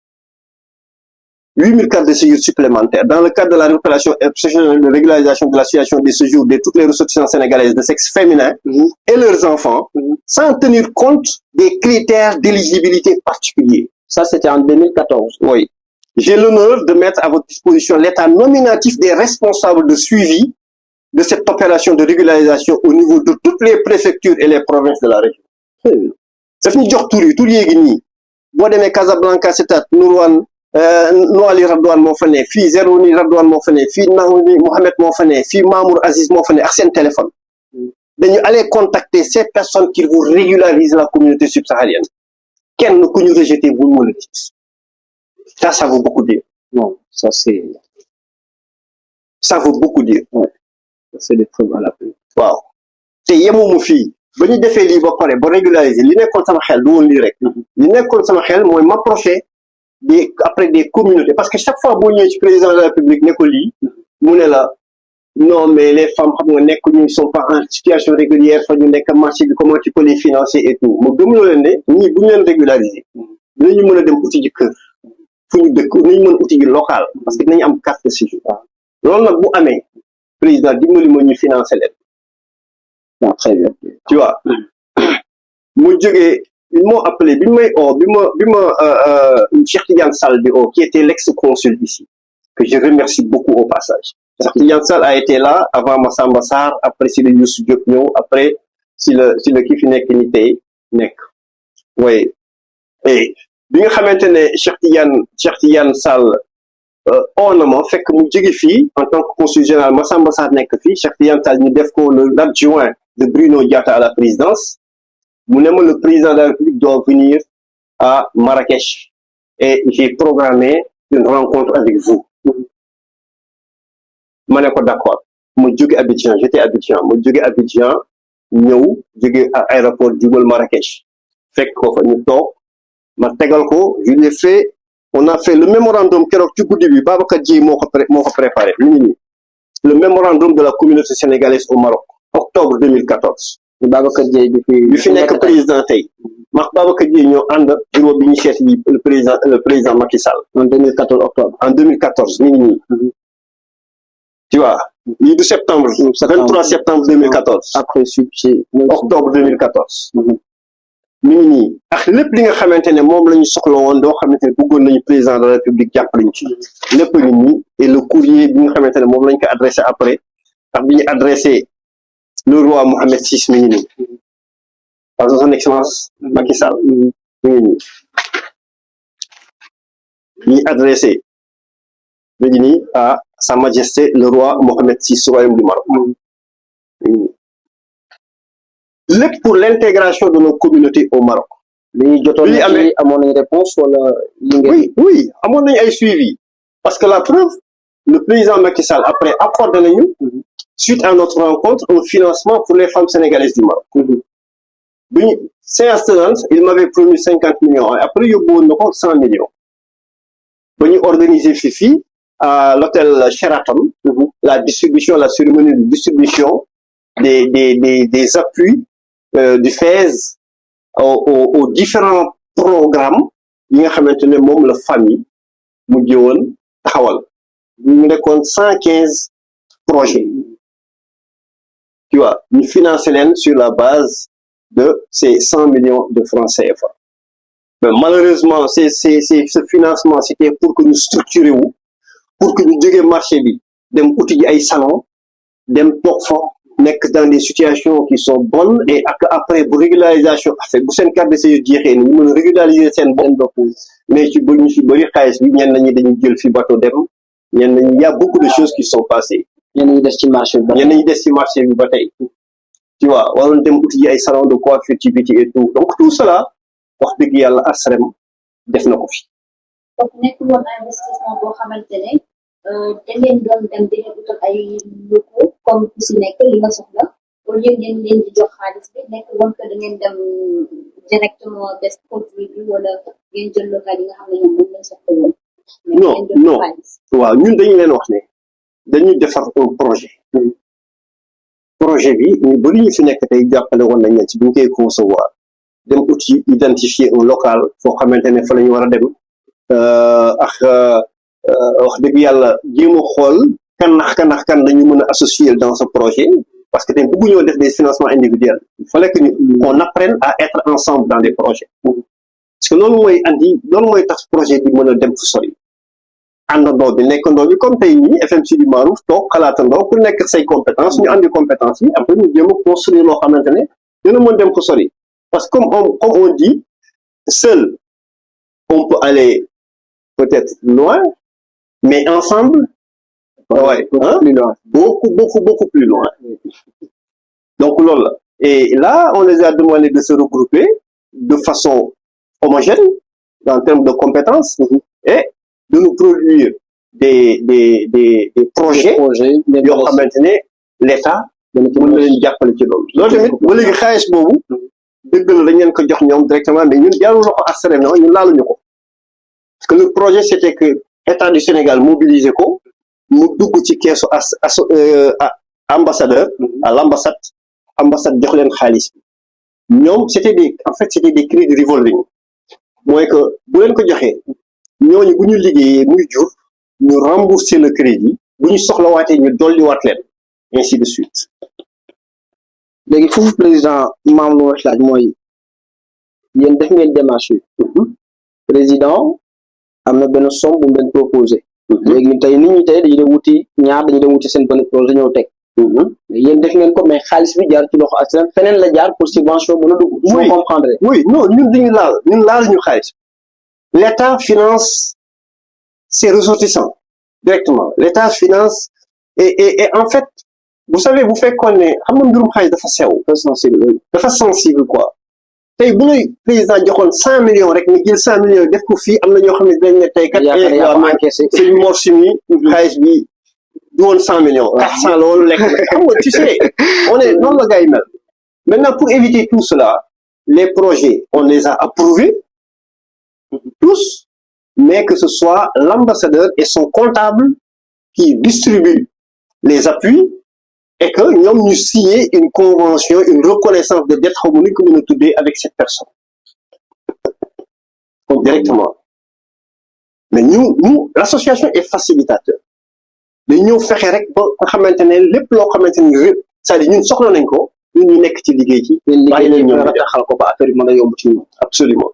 8000 cartes de séjour supplémentaires dans le cadre de la réopération exceptionnelle de régularisation de la situation des séjours de toutes les ressortissants sénégalaises de sexe féminin et leurs enfants sans tenir compte des critères d'éligibilité particuliers. Ça, c'était en 2014. Oui. J'ai l'honneur de mettre à votre disposition l'état nominatif des responsables de suivi de cette opération de régularisation au niveau de toutes les préfectures et les provinces de la région. C'est fini jox tur yi tur yéegi nii boo demee Casablanca c'est Nourouane Noali Radouane moo fa ne fii Zerouni Radouane moo fa ne fii Naouni Mohamed moo fa ne fii Mamour Aziz moo fa ne ak seen téléphone dañu aller contacter ces personnes qui vous régularisent la communauté subsaharienne kenn ku ñu rejeté bu mu la gis ça veut beaucoup dire non ça veut beaucoup dire ouais. C'est des preuves à l'appui waaw te yemuma fii ba ñu defee lii ba pare ba régulariser li nekkoon sama xel du woon lii rek li nekkoon sama xel mooy m'approcher après des communautés parce que chaque fois boo ñëwee ci président de la République ne ko lii mu ne la non mais les femmes xam nga nekk ñu sont pas en situation régulière fa ñu nekk marché bi comment tu peux les financer et tout mu gëmloo leen ne ñii bu ñu leen régulariser dinañu mën a dem uti ji kër fu ñu dëkk dinañu mën a uti ji local parce que dinañu am carte de séjour loolu nag bu amee président dimbali ma ñu financer leen bon très bien tu vois mu jógee ils m'ont appelé bi ma Cheikh Tidiane Sall di qui était l'ex-consul ici que je remercie beaucoup au passage Cheikh Tidiane Sall a été là avant Massamba Sarr après si le Youssou Diop ñëw après si le kii fi nekk ni tey nekk oui et bi nga xamante ne Cheikh Tidiane Sall on na ma fekk mu jóge fii en tant que consul général Massamba Sarr nekk fii Cheikh Tidiane Sall ñu def ko l'adjoint de Bruno Diatta à la présidence mu ne ma le président de la République doit venir à Marrakech et j'ai programmé une rencontre avec vous ma ne ko d'accord ma jóge Abidjan j'étais Abidjan ma jóge Abidjan ñëw jóge à aéroport jubal Marrakech fekk ko fa ñu toog ma tegal ko je lui ai fait on a fait le mémorandum keroog ci guddi bi Babacar Dièye moo ko préparé mi ngi nii le mémorandum de la communauté sénégalaise au Maroc octobre 2014 Babacar Dièye bi fi nekk président tey max Babacar Dièye ñoo ànd bureau bi ñu seet bi le président Macky Sall en 2014 octobre en 2014 mi ngi nii tu vois lii du septembre 23 septembre 2014 après suite octobre 2014 mi ngi nii ak lépp li nga xamante ne moom la ñu soxla woon doo xamante ne bëggoon nañu président de la République jàppale ñu ci lépp ngi nii et le courrier bi nga xamante ne moom lañ ko adressé après ak bi ñu adressé le roi Mohammed VI mi ngi nii par son excellence Macky Sall mi ngi nii ñi adressé mi ngi nii à sa majesté le roi Mohammed VI royaume du Maroc lépp pour l'intégration de nos communautés au Maroc. dañuy jotoon ci amoon nañ réponse wala oui amoon nañ ay suivi parce que la preuve le président Macky Sall après accordé nañu suite à notre rencontre un financement pour les femmes sénégalaises du Maroc bi ñu séance tenante il m'avait promis 50 millions après yóbbu woon na ko 100 millions ba ñu organiser fii à l'hôtel Sheraton la cérémonie de distribution des appuis du FAISE aux différents programmes yi nga xamante ne moom la famille mu jëwoon taxawal ñu nekkoon 115 projets tu vois ñu financer leen sur la base de ces 100 millions de francs CFA mais malheureusement ce financement c'était pour que ñu structurer wu pour que ñu jógee marché bi dem uti ji ay salon dem toog fa nekk dans des situations qui sont bonnes et après bu régularisation affaire bu seen carte de séjour jeexee ni ñu mën a régulariser seen bopp mais ci ñu ci bëri xaalis bi ñenn ñi dañuy jël fi bateau dem ñenn ñi y a beaucoup de choses qui sont passées ñenn ñi des ci marché bi ñenn ñi des ci marché bi ba tey tu vois waroon dem uti ji ay salon de coiffure ci biti et tout donc tout cela wax dëgg yàlla ASREM def na ko fi. donc nekk woon investissement boo xamante ne da ngeen doon dem di utal ay locaux comme ku si nekk li nga soxla au lieu ngeen leen di jox xaalis bi nekk woon que da ngeen dem directement des produit bi wala ngeen jël local yi nga xam ne ñoom moom lañ soxla woon. non waaw ñun dañu leen wax ne dañuy defar un projet bi ñu bëri ñu fi nekk tey jàppale woon nañ leen ci bi ñu koy concevoir dem outil identifier un local foo xamante ne fa la ñu war a dem wax dëgg yàlla jéem a xool kan dañu mën a associer dans ce projet parce que tey bëgguñoo def des financements individuels il fallait que qu'on apprenne à être ensemble dans des projets parce que loolu mooy tax projet bi mën a dem fu sori àndandoo bi nekkandoo bi comme tey nii FM Sidi Marouf toog xalaatandoo ku nekk say compétence ñu andi compétence yi après ñu jéem a construire loo xamante ne dina mën dem fu sori parce que comme on dit seul on peut aller peut-être loin mais ensemble beaucoup plus loin donc loolu la et là on les a demandé de se regrouper de façon homogène en termes de compétences et de nous produire des projets yoo xamante ne l'État mën na leen jàppale ci loolu tamit ba léegi xaalis boobu dëgg la dañ leen ko jox ñoom directement mais ñun jaarul na ko ASREM ñun laaluñu ko parce que le projet c'était que État du Sénégal mobilisé ko mu dugg ci keesu ambassadeur à ambassade jox leen xaalis bi ñoom c'était des crédits revolving mooy que bu leen ko joxee ñooñu bu ñu liggéeyee muy jur ñu rembourser le crédit bu ñu soxlawaatee ñu dolliwaat leen ainsi de suite. léegi foofu président maam lu wax laaj mooy yéen def ngeen démarche yi président am na benn somme bu mu leen proposé léegi tey nit ñi tey dañu dem wuti seen benn projet ñëw teg mais yéen def ngeen ko mais xaalis bi jaar ci loxo askan feneen la jaar pour subvention mën a dugg. Oui. soo comprendre. Oui, non, ñun laal ñu xaalis. L'État finance ses ressortissants directement. L'État finance et en fait, vous savez, vous faites qu'on est, xam nga mbirum xaalis dafa sew, dafa sensible quoi. Tey bu lay président joxoon 100 millions rek ni jël 100 millions def ko fii am na ñoo xam ne dañ ne tey kat c'est une mort chimie xaalis bi du woon 100 millions 400 la woon lekk xam nga tu sais on est noonu la gars yi mel. Maintenant pour éviter tout cela les projets on les a approuvés tous mais que ce soit l'ambassadeur et son comptable qui distribuent les appuis et que ñoom ñu signer une convention, une reconnaissance de dette xamu ni ko mën a tuddee avec cette personne donc directement mais ñu l'association est facilitateur dañ ñëw fexe rek ba nga xamante ne lépp loo xamante ni c'est-à-dire ñun soxla nañ ko ñun ñu nekk ci liggéey ci bàyyi leen ñoom taxal ko ba affaire bi mën a yomb ci ñun absolument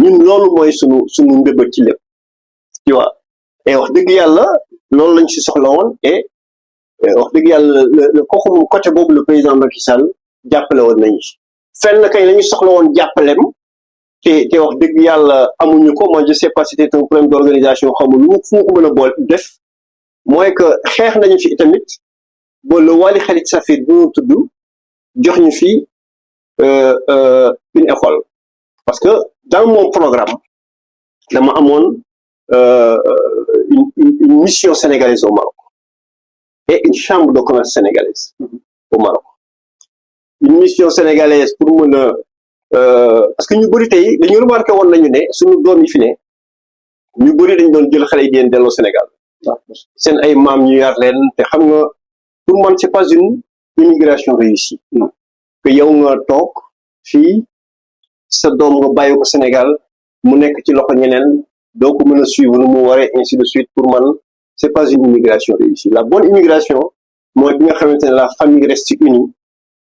ñun loolu mooy sunu mbébét ci lépp tu vois et wax dëgg yàlla loolu lañ si soxla woon et wax dëgg yàlla le kooku côté boobu le président Macky Sall jàppale woon nañu fenn kay la ñu soxla woon jàppalem te wax dëgg yàlla amuñu ko moi je sais pas si c'était un problème d'organisation xamul lu fu mu ko mën a bool def mooy que xeex nañu fi tamit ba le Wali Khalid Safir bi ñu tudd jox ñu fi une école parce que dans mon programme dama amoon une mission sénégalaise au Maroc et une chambre de commerce sénégalaise au Maroc une mission sénégalaise pour mën a parce que ñu bëri tey dañu remarqué woon nañu ne suñu doom yi fi ne ñu bëri dañ doon jël xale yi di leen delloo Sénégal seen ay maam ñu yar leen te xam nga pour man c'est pas une immigration réussie que yow nga toog fii sa doom nga bàyyi ko Sénégal mu nekk ci loxo ñeneen doo ko mën a suivre nu mu waree ainsi de suite pour man c'est pas une immigration réussie la bonne immigration mooy bi nga xamante ne la famille reste unie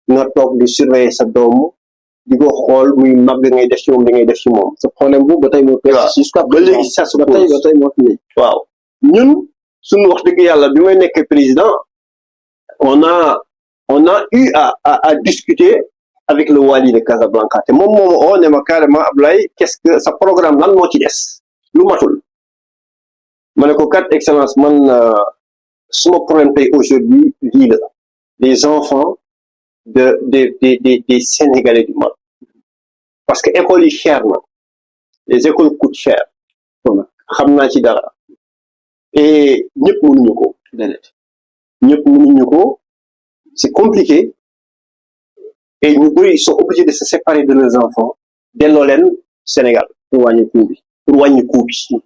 nga toog di surveiller sa doom di ko xool muy màgg ngay def ci moom da ngay def ci moom ce problème boobu ba tey moo ba léegi ça se pose ba tey moo fi ne waaw ñun suñu wax dëgg yàlla bi may nekk président on a eu à discuter avec le Wali de Casablanca te moom oo ne ma carrément Ablaye qu'est-ce que sa programme lan moo ci des lu matul ma ne ko kat excellence man suma problème tey aujourd'hui lii la les enfants des Sénégalais du Maroc parce que écoles yi cher na les écoles coûtent cher xam naa ci dara et ñëpp mënuñu ko ñëpp mënuñu ko c'est compliqué et ñu bëri ils sont obligés de se séparer de leurs enfants delloo leen Sénégal pour wàññi coût bi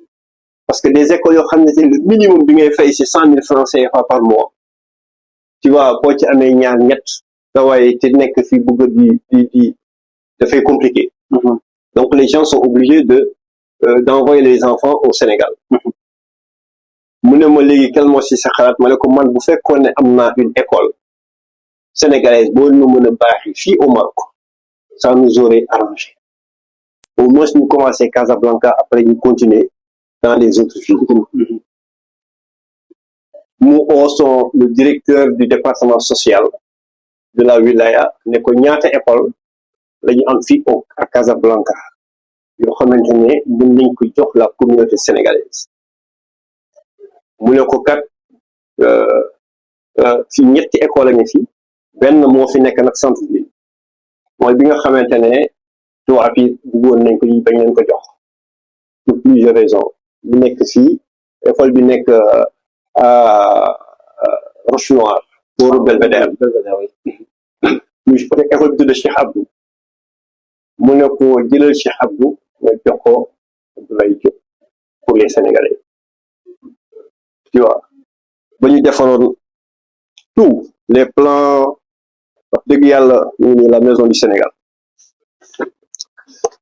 parce que des écoles yoo xam ne le minimum bi ngay fay c'est 100 000 francs CFA par mois tu vois boo ci amee ñaar ñett da waaye te nekk fii bëgg di dafay compliqué donc les gens sont obligés d'envoyer les enfants au Sénégal mu ne ma léegi quel moo ci sa xalaat ma ne ko man bu fekkoon ne am naa une école sénégalaise boo ñu mën a baaxi fii au Maroc ça nous aurait arrangé au moins ñu commencer Casablanca après ñu continuer dans les autres villes mu oo le directeur du département social de la wilaya ne ko ñaata école la ñu am fii à Casablanca yoo xamante ne mën nañ ko jox la communauté sénégalaise mu ne ko kat fi ñetti école a ngi fi benn moo fi nekk nag centre ville mooy bi nga xamante ne tubaab yi bëggoon nañ ko ñu bañ leen ko jox pour plusieurs raisons bi nekk fii école bi nekk Roche Noire booru Belvédère muy peut-être école bi tudd Cheikh Abdou mu ne ko jëlal Cheikh Abdou nga jox ko Abdoulaye Diop pour les Sénégalais tu vois ba ñu defaroon tous les plans wax dëgg yàlla ñu ngi la maison du Sénégal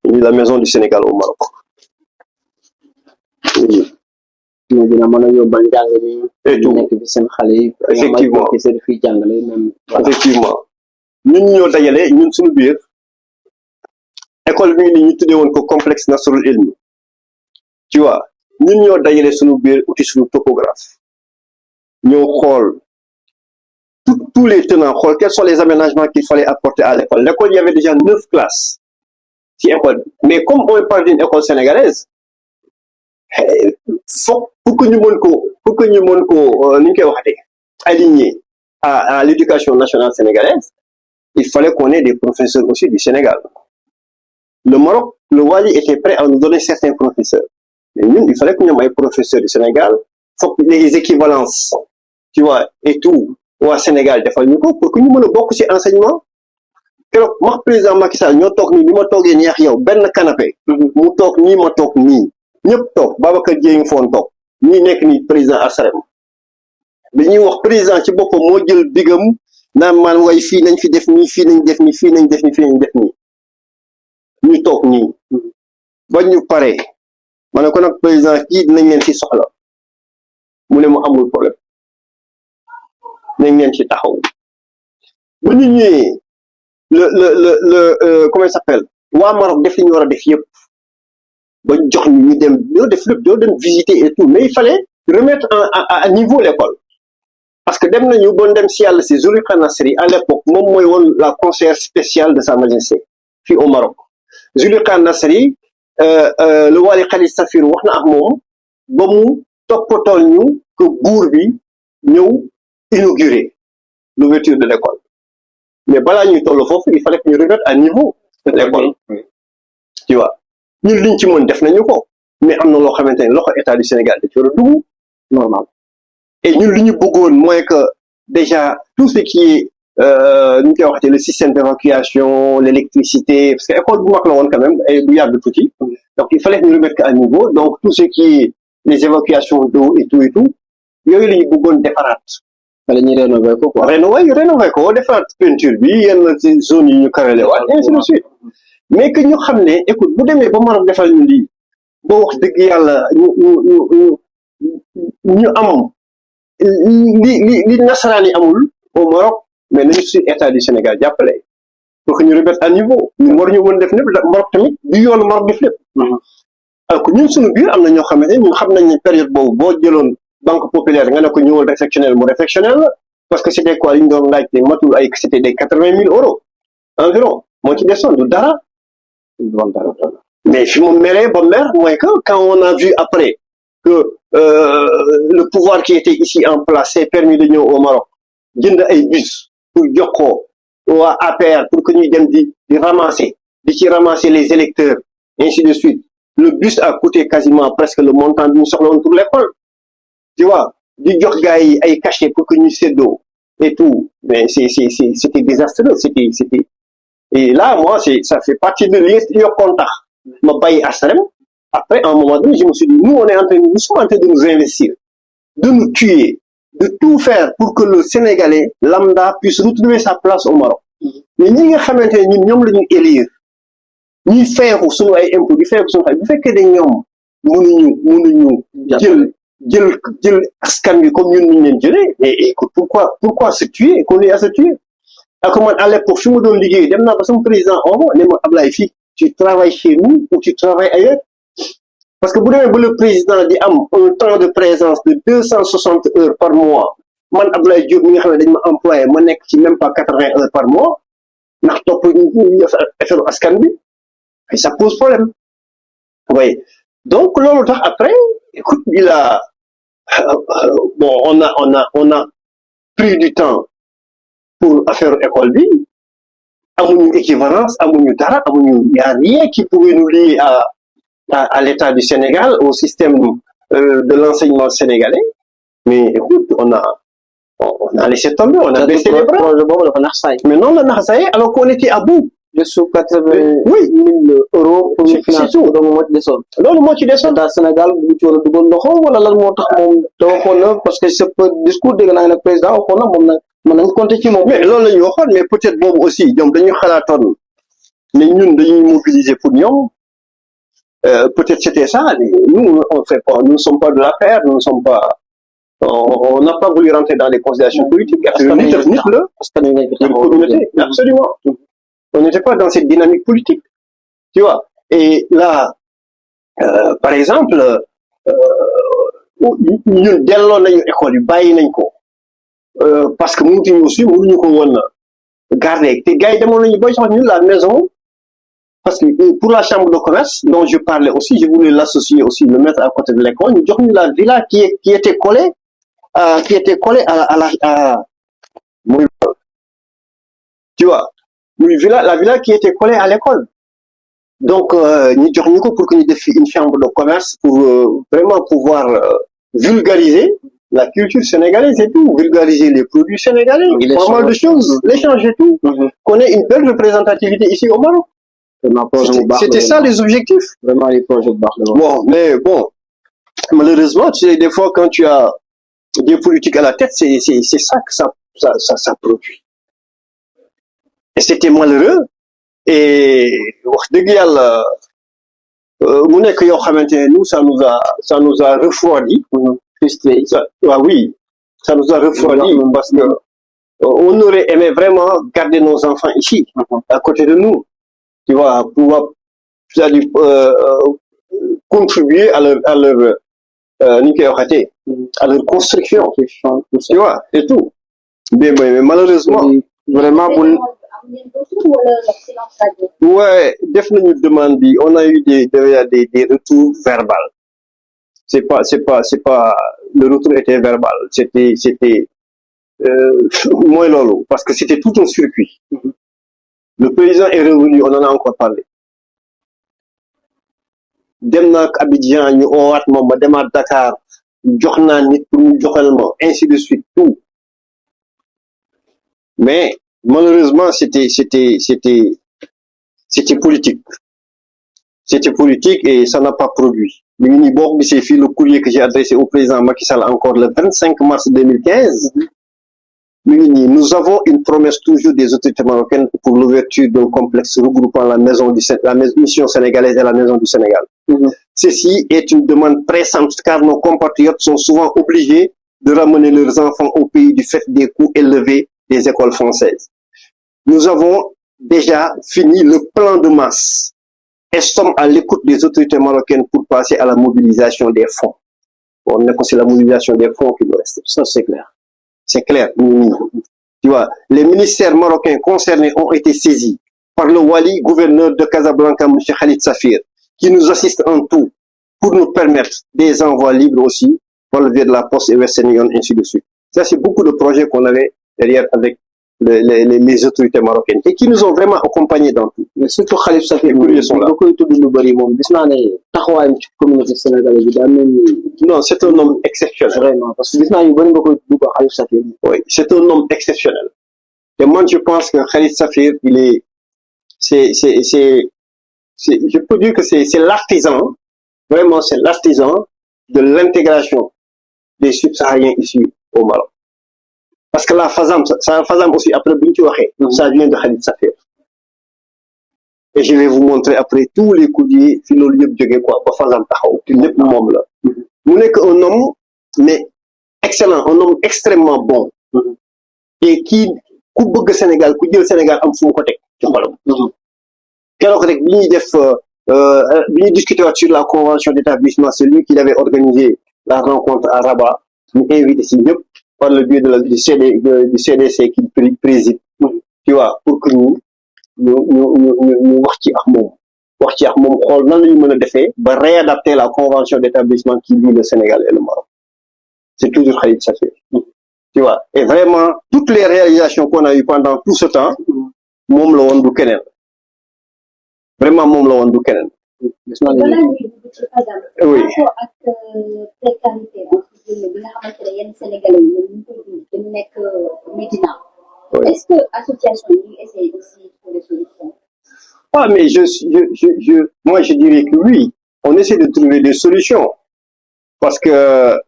ñu ngi la maison du Sénégal au Maroc ñu dina mën a yóbbal njàng mi et tout nekk bi seen xale yi effectivement seen fii jàngale même effectivement ñun ñoo dajale ñun suñu biir école bi ni ñu tuddee woon ko complexe Nasrul Ilmi tu vois ñun ñoo dajale suñu biir uti suñu topographe ñoo xool tous les tenants, quels sont les aménagements qu'il fallait apporter à l'école. L'école, il y avait déjà 9 classes. Si école. Mais comme on parle d'une école sénégalaise, pour que nous aligner à l'éducation nationale sénégalaise, il fallait qu'on ait des professeurs aussi du Sénégal. Le Maroc, le Wali était prêt à nous donner certains professeurs. Mais nous, il fallait qu'on ait des professeurs du Sénégal, faut les équivalences, tu vois, et tout, au Sénégal, pour que nous ayons beaucoup d'enseignements. Keroog wax président Macky Sall ñoo toog nii bi ma toogee neex yow benn canapé mu toog nii ma toog nii ñëpp toog Babacar Dieng ngi foon toog ñi nekk nii président Asarem dañuy wax président ci boppam moo jël digam naan maan way fii nañ fi def nii fii nañ def nii fii nañ def nii fii nañ def nii ñu toog nii ba ñu paree ma ne ko nag président kii dinañ leen ci soxla mu ne mu amul problème nañ leen ci taxaw ba ñu ñëwee comment il s'appelle waa Maroc def li ñu war a def yëpp ba jox ñu dem doo def lépp doo dem visiter et tout mais il fallait remettre à niveau l'école parce que dem nañu bon dem si yàlla si Zulika Nasri à l'époque moom mooy woon la conseillère spéciale de Sa Majesté fii au Maroc Zulika Nasri le Wali Khalil Safir wax na ak moom ba mu toppatool ñu que buur bi ñëw inaugurer l'ouverture de l'école mais balaa ñuy toll foofu il fallait que ñu remettre à niveau de l'école tu vois ñun liñ ci mën def nañu ko mais am na loo xamante ne loxo état du Sénégal da ci war a dugg normal et ñun li ñu bëggoon mooy que déjà tout ce qui est ñu koy waxatee le système d'évacuation l'électricité parce que école bu mag la woon quand même et bu yàgg tuuti donc il fallait que ñu remettre à niveau donc tout ce qui est les évacuations d'eau et tout yooyu la ñu bëggoon defaraat wala ñuy rénover ko quoi rénover ko defaraat peinture bi yenn ci zone yi ñu karale waat ainsi de suite mais que ñu xam ne écoute bu demee ba Maroc defal ñu lii ba wax dëgg yàlla ñu am li nasaraan yi amul au Maroc mais nañu si état du Sénégal jàppale pour que ñu remettre à niveau ñun war ñu mën def lépp Maroc tamit du yoonu Maroc def lépp alors que ñun suñu biir am na ñoo xamante ne ñun xam nañ ne période boobu boo jëloon banque populaire nga ne ko ñëwal réfectionnel mu réfectionnel la parce que c'était quoi li ñu doon laajte matul ay c'était des 80 000 euros environ moo ci desoon du dara mais fi mu meree ba mer mooy que quand on a vu après que le pouvoir qui était ici en place s'est permis de ñëw au Maroc jënd ay bus pour jox ko waa APR pour que ñuy dem di ramasser les électeurs ainsi de suite le bus a coûté quasiment presque le montant bi ñu soxla woon pour l'école tu vois di jox gars yi ay cachet pour que ñu séddoo et tout mais c'était désastreux c'était et là moi ça fait partie de li yokkoon tax ma bàyyi Asarem après à un moment donné je me suis dit nous sommes en train de nous investir de nous tuer de tout faire pour que le Sénégalais lambda puisse retrouver sa place au Maroc mais ñi nga xamante ne ñun ñoom la ñu élire ñuy feeku suñu ay impôts di feeku suñu xay bu fekkee ne ñoom mënuñu jël askan bi comme ñun ñu leen jëlee mais écoute pourquoi se tuer qu'on est à se tuer ak man à l'époque fi ma doon liggéey dem naa ba sama président on ne ma Ablaye fii tu travailles chez nous ou tu travailles ailleurs parce que bu demee ba le président di am un temps de présence de 260 heures par mois man Ablaye Diop mi nga xam ne dañ ma employé ma nekk ci même pas 80 heures par mois ndax topp affaire askan bi et ça pose problème oui donc loolu tax après écoute il a bon on a pris du temps pour affaire école bi amuñu équivalence amuñu dara amuñu y a rien qui pouvait nous lier à l'État du Sénégal au système de l'enseignement sénégalais mais écoute on a laissé tomber on a baissé les bras mais non la naxasaye alors qu'on était à bout de sous 80 000 euros pour ñu financer ko donc moo ci desoon loolu moo ci desoon état Sénégal bu ci war a dugal loxo wala lan moo tax moom te waxoon na parce que ce discours dégg naa ne président waxoon na moom nag mën nañ compter ci moom mais loolu la ñu waxoon mais peut-être boobu aussi ñoom dañu xalaatoon ne ñun dañuy mobiliser pour ñoom peut-être c'était ça nous on fait pas nous ne sommes pas de l'APR nous ne sommes pas on n'a pas voulu rentrer dans les considérations politiques parce que communauté absolument on n'était pas dans cette dynamique politique tu vois et là par exemple ñun delloo nañu école yi bàyyi nañ ko parce que nous aussi, nous pouvons garder. Les gars, ils demandent la maison, parce que pour la chambre de commerce, dont je parlais aussi, je voulais l'associer aussi, le mettre à côté de l'école. Nous avons la villa qui était collée, tu vois, la villa qui était collée à l'école. Donc, nous avons pour que nous ayons une chambre de commerce pour vraiment pouvoir vulgariser la culture sénégalaise et tout, vulgariser les produits sénégalais, pas mal de choses, l'échange et tout, qu'on ait une belle représentativité ici au Maroc. C'était ça les objectifs. Vraiment les projets de Barcelone. Bon, mais bon, malheureusement, tu sais, des fois quand tu as des politiques à la tête, c'est ça que ça produit. Et c'était malheureux. Et nous, ça nous a refroidi. Oui, ça nous a refroidi parce que on aurait aimé vraiment garder nos enfants ici, à côté de nous, tu vois, pouvoir contribuer à leur construction, tu vois, et tout. Mais malheureusement, vraiment, ouais, définitivement demande, on a eu des retours verbaux. C'est pas, le retour était verbal. C'était, moins lolo, parce que c'était tout un circuit. Le président est revenu, on en a encore parlé. Demnak Abidjan, ñu oowat moom ma demaat Dakar, jox naa nit pour ñu joxal ma, ainsi de suite, tout. Mais, malheureusement, c'était politique. C'était politique et ça n'a pas produit. Le courrier que j'ai adressé au président Macky Sall encore le 25 mars 2015. Nous avons une promesse toujours des autorités marocaines pour l'ouverture d'un complexe regroupant la mission sénégalaise et la maison du Sénégal. Ceci est une demande pressante car nos compatriotes sont souvent obligés de ramener leurs enfants au pays du fait des coûts élevés des écoles françaises. Nous avons déjà fini le plan de masse et sommes à l'écoute des autorités marocaines pour passer à la mobilisation des fonds. On est aussi la mobilisation des fonds qui nous reste. Ça, c'est clair. C'est clair. Tu vois, les ministères marocains concernés ont été saisis par le Wali, gouverneur de Casablanca, M. Khalid Safir, qui nous assiste en tout pour nous permettre des envois libres aussi par le biais de la Poste et Western Union, ainsi de suite. Ça, c'est beaucoup de projets qu'on avait derrière avec les autorités marocaines et qui nous ont vraiment accompagnés dans tout. Mais surtout Khalid Safir, communauté sénégalaise. Non, c'est un homme exceptionnel. Vraiment, parce que Khalid Safir. Oui, c'est un homme exceptionnel. Et moi, je pense que Khalid Safir, je peux dire que c'est l'artisan, vraiment, c'est l'artisan de l'intégration des subsahariens ici au Maroc. Parce que la Fazam aussi, après ça vient de Khalid Safir. Et je vais vous montrer après tous les courriers, Fazam Tahaou, Vous n'êtes qu'un homme, mais excellent, un homme extrêmement bon. Et qui, le Sénégal, le Sénégal, en son côté. Quand on discuté sur la convention d'établissement, c'est lui qui avait organisé la rencontre à Rabat, nous invite ici par le biais du CDC qui préside, tu vois, pour que nous réadapter la convention d'établissement qui lie le Sénégal et le Maroc. C'est toujours Khalid Safir. Tu vois, et vraiment, toutes les réalisations qu'on a eues pendant tout ce temps, mom la won du keneen. Vraiment mom la won du keneen. Oui. Est-ce que l'association essaie aussi de trouver des solutions? Ah, mais moi je dirais que oui, on essaie de trouver des solutions. Parce que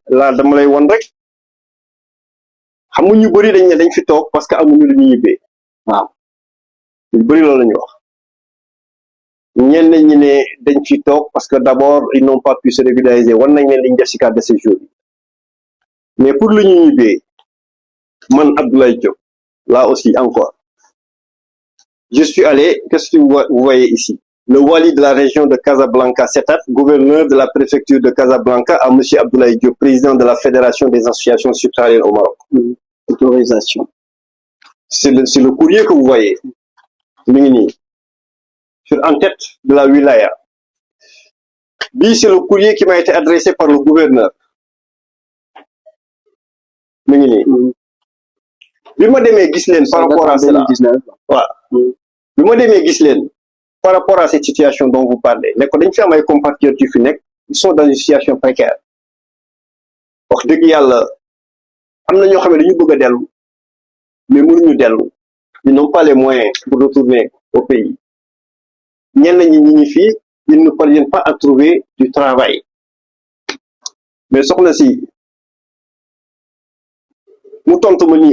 là, dans les one rek, xamuñu bari dañ fi tok parce que amuñu lu ñibé. Waaw. Ñu bari loolu lañu wax. Ñenn ñi ne dañ fi tok parce que d'abord ils n'ont pas pu se régulariser. Wan nañ leen liñ def ci carte de séjour. Mais pour lu ñibé, man Abdoulaye Diop, là aussi encore. Je suis allé, qu'est-ce que vous voyez ici? Le wali de la région de Casablanca, Setat, gouverneur de la préfecture de Casablanca, à M. Abdoulaye Diop, président de la Fédération des associations subsahariennes au Maroc. Autorisation. C'est le courrier que vous voyez. En tête de la wilaya. C'est le courrier qui m'a été adressé par le gouverneur. Par rapport à cela. Voilà. Par rapport à cette situation dont vous parlez, les compatriotes du FINEC, ils sont dans une situation précaire. Mais ils n'ont pas les moyens pour retourner au pays. Ils ne parviennent pas à trouver du travail. Mais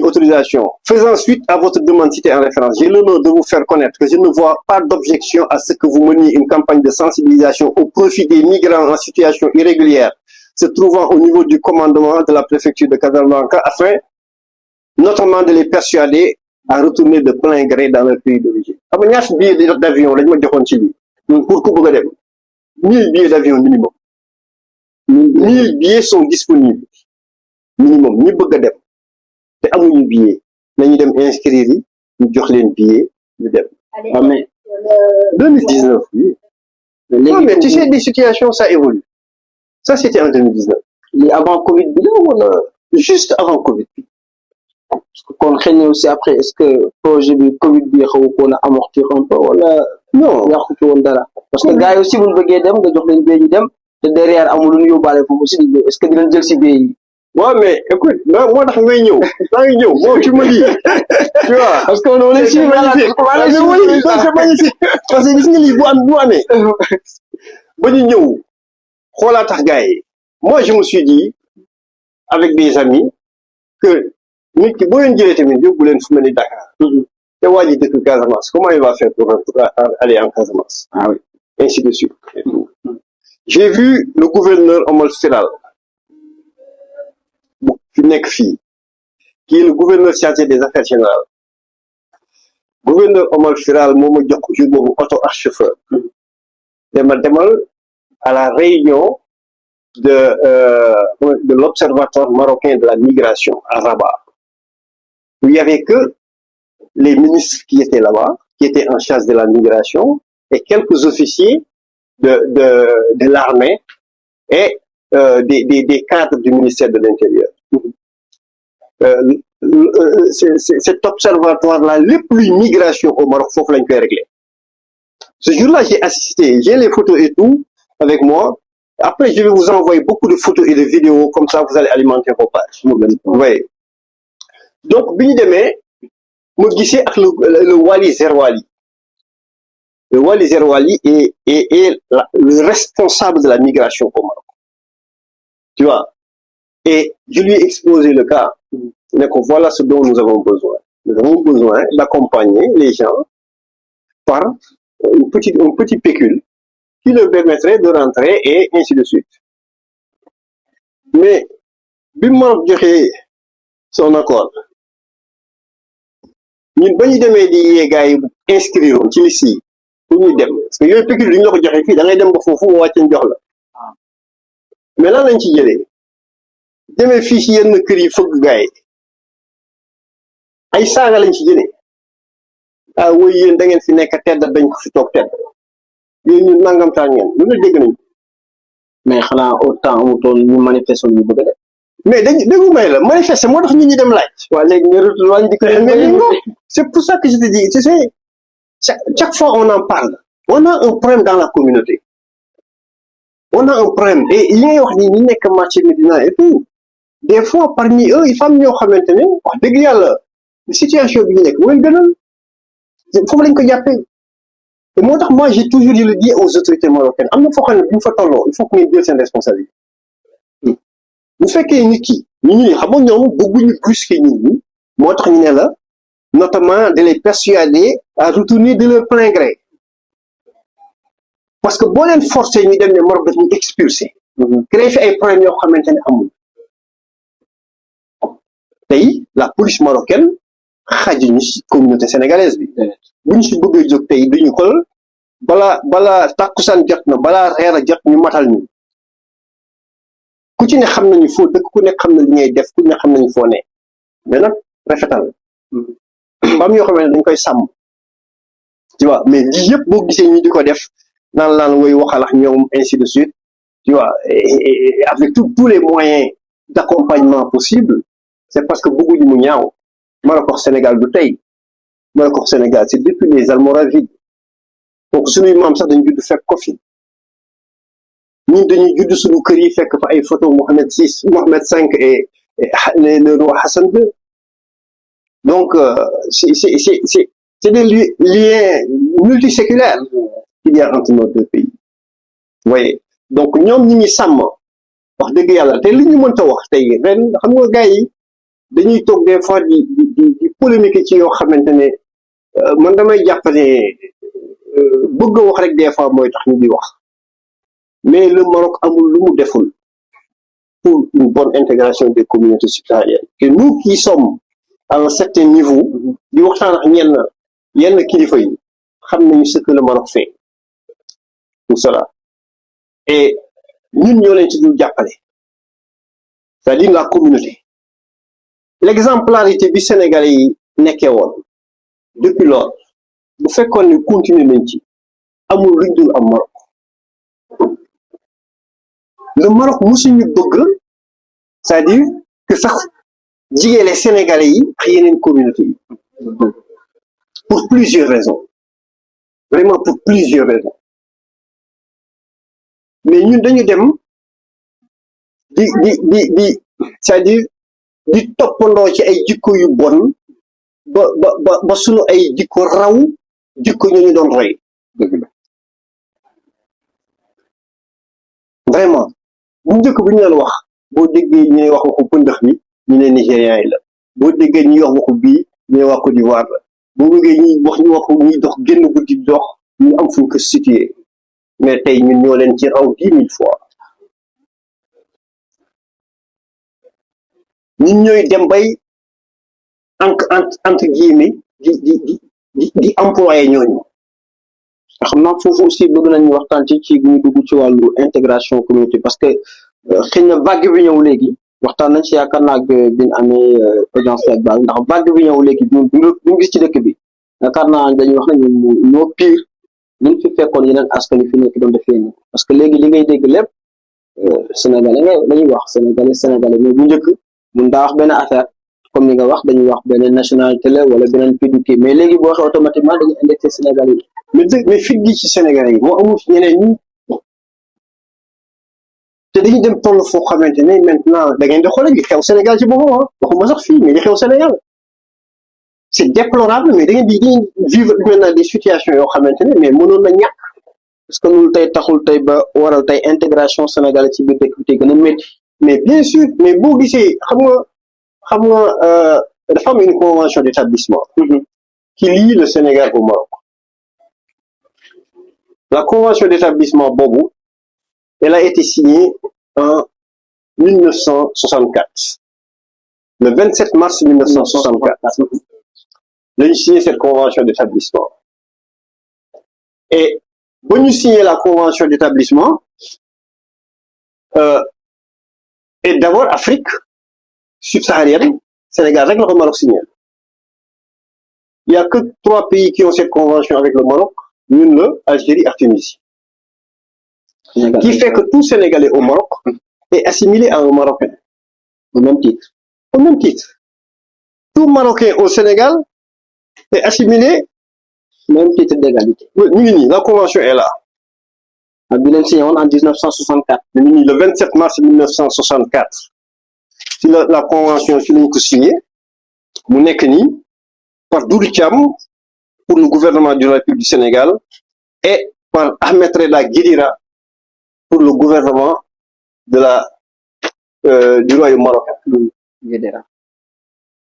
autorisation. Faisant suite à votre demande citée en référence, j'ai l'honneur de vous faire connaître que je ne vois pas d'objection à ce que vous meniez une campagne de sensibilisation au profit des migrants en situation irrégulière se trouvant au niveau du commandement de la préfecture de Casablanca afin notamment de les persuader à retourner de plein gré dans leur pays d'origine. Pour que 1000 billets d'avion minimum. 1000 billets sont disponibles. Minimum. Ni bëgg dem. Té amuñu billet. Nañu dem inscrire yi, ñu jox leen billet, ñu dem. Mais 2019, oui. Non, mais tu sais, des situations, ça évolue. Ça, c'était en 2019. Et avant Covid, juste avant Covid. Qu'on craignait aussi après, est-ce que le projet de Covid qu'on a amorti un peu ou non, parce que les gars aussi vous voulez dem de jox leen béy dem te derrière amul lu yóbbaale foofu aussi est-ce que dinañ jël si béy. Ouais, mais écoute, moi tax may ñëw moi tu me dis tu vois parce que on est suivre c'est magnifique parce que gis nga lii bu amee ba ñu ñëw xoolaa tax gars yi moi je me suis dit avec des amis que nit ki boo leen jëlee tamit yóbbu leen fu mel ni Dakar te waa ji dëkk Casamance comment il va faire pour aller en Casamance ah oui ainsi de suite j'ai vu le gouverneur Omar Firal qui est le gouverneur chargé des affaires générales gouverneur Omar Firal moo ma jox jour boobu auto ak chauffeur demal à la réunion de l'Observatoire marocain de la migration à Rabat où il n'y avait que les ministres qui étaient là-bas, qui étaient en charge de la migration, et quelques officiers de l'armée et des cadres du ministère de l'Intérieur. Cet observatoire-là, le plus migration au Maroc, faut que régler. Ce jour-là, j'ai assisté, j'ai les photos et tout avec moi. Après, je vais vous envoyer beaucoup de photos et de vidéos, comme ça vous allez alimenter vos pages. Vous voyez. Donc, bien demain, je gisee ak le Wali Zerwali. Le Wali Zerwali est le responsable de la migration au Maroc. Tu vois. Et je lui ai exposé le cas. Donc voilà ce dont nous avons besoin. Nous avons besoin d'accompagner les gens par un petit pécule qui leur permettrait de rentrer et ainsi de suite. Mais, bi Maroc joxe son accord. ñun ba ñu demee di yee gars yi inscrire ci liste yi pour ñu dem parce que yooyu pécule duñu la ko joxe fii da ngay dem ba foofu wàcceen jox la mais lan lañ ci jëlee demee fii ci yenn kër yi fëgg gars yi ay saaga lañ ci jëlee ah woy yéen da ngeen fi nekk tedd dañ ko fi toog tedd yéen ñu nangam taan ngeen lu la dégg nañ mais xanaa autant amutoon ñu manifester ñu bëgg def mais déggu may la manifester moo tax nit ñi dem laaj waa léegi c'est pour ça que je te dis tu sais chaque fois on en parle on a un problème dans la communauté on a un problème et li ngay wax ni ñi nekk marché Médina et tout des fois parmi eux il faut ñoo xamante ne wax dëgg yàlla situation bi ñu nekk mooy gënal foofu lañ ko jàppee et moo tax moi j'ai toujours je le dis aux autorités marocaines am na foo xam ne bu ñu fa tolloo il faut que ngeen jël seen responsabilité bu fekkee nit ki ñu xam nga ñoom bëgguñu brusquer nit ñi moo tax ñu ne la notamment de les persuader à retourner de leur plein gré parce que boo leen forcé ñu dem ne Maroc daf ñu expulsé créer fi ay problèmes yoo xamante ne amul tey la police marocaine xajuñu ci communauté sénégalaise bi bu ñu si bëggee jóg tey duñu xool balaa takkusaan jot na balaa reer a jot ñu matal ñu ku ci ne xam nañu foo dëkk ku nekk xam na li ngay def ku ne xam nañu foo ne mais nag rafetal ba am yoo xam ne dañ koy sàmm tu vois mais lii yëpp boo gisee ñi di ko def naan woy waxal ak ñoom ainsi de suite tu vois et avec tous les moyens d'accompagnement possibles c'est parce que bëgguñu mu ñaaw Maroc Sénégal du tey Maroc Sénégal c'est depuis les Almoravides donc suñuy maam sax dañu judd fekk ko fi ñun dañuy judd suñu kër yi fekk fa ay photo Mohamed V et le roi Hassan II donc c'est des liens multiséculaires qu'il y a entre nos deux pays vous voyez donc ñoom ñi ngi sàmm wax dëgg yàlla te li ñu mënta wax tey ren xam nga gars yi dañuy toog des fois di polémique ci yoo xamante ne man damay jàpp ne bëgg a wax rek des fois mooy tax ñu di wax mais le Maroc amul lu mu deful pour une bonne intégration des communautés subsahariennes et nous qui sommes à un certain niveau di waxtaan ak yenn kilifa yi xam nañu ce que le Maroc fait tout cela et ñun ñoo leen ci dul jàppale c'est-à-dire la communauté l'exemplarité bi Sénégalais yi nekkee woon depuis lors bu fekkoon ni continuer nañ ci amul luñ dul am Maroc le Maroc musuñu bëgg c'est-à-dire que sax jigéen les Sénégalais yi ak yeneen communauté yi pour plusieurs raisons vraiment pour plusieurs raisons mais ñun dañu dem di c'est-à-dire di toppandoo ci ay jikko yu bon ba sunu ay jikko raw jikko ñu doon roy vraiment bu njëkk bu ñu leen wax boo déggee ñuy wax waxu pëndëx mi ñu ne Nigérians yi la boo déggee ñuy wax waxu bii ñu ne waa Côte d'Ivoire la boo bëggee ñuy dox génn guddi dox ñu am fu ñu ko situé mais tey ñun ñoo leen ci raw 10 000 fois ñun ñooy dem bay entre guillemets di employé ñooñu. xam naa foofu aussi bëgg nañu waxtaan ci ñu dugg ci wàllu intégration communauté parce que xëy na vague bi ñëw léegi waxtaan nañ ci yaakaar naa bi ñu amee audience ak base ndax vague bi ñëw léegi ñu gis ci dëkk bi yaakaar naa dañuy wax ne ñoo pire liñ fi fekkoon yeneen askan wi fi nekk doon defee nii parce que léegi li ngay dégg lépp sénégalais dañuy wax sénégalais mais bu njëkk mun daa wax benn affaire comme ni nga wax dañuy wax beneen nationalité la wala beneen péduqué mais léegi boo waxee automatiquement dañuy indexé sénégalais yi mais fit gi ci sénégalais yi moo amul ci ñeneen ñi te dañuy dem toll foo xamante ne maintenant da ngeen di xool li xew Sénégal ci boppam waxuma sax fii mais li xew Sénégal c'est déplorable mais da ngeen di vivre maintenant des situations yoo xamante ne mais mënoon na ñàkk parce que loolu tey taxul tey ba waral tey intégration sénégalais ci biir dëkk bi tey gën a métti mais bien sûr mais boo gisee xam nga dafa am une convention d'établissement qui lie le Sénégal au Maroc la convention d'établissement boobu elle a été signée en 1964 le 27 mars 1964 lañu signé cette convention d'établissement et ba ñu signé la convention d'établissement et d'abord Afrique subsaharienne Sénégal rek la ko Maroc signé il y a que 3 pays qui ont cette convention avec le Maroc ñun la Algérie ak Tunisie qui fait que tout Sénégalais au Maroc est assimilé à un Marocain au même titre tout Marocain au Sénégal est assimilé même titre d'égalité ñu ngi nii la convention est là ak bi leen signé woon en 1964 ñu ngi nii le 27 mars 1964 ci la convention ci lañ ko signé mu nekk nii par Doudou Thiam pour le gouvernement de la République du Sénégal et par Ahmed Reda Guédira pour le gouvernement de du royaume marocain. Guédira.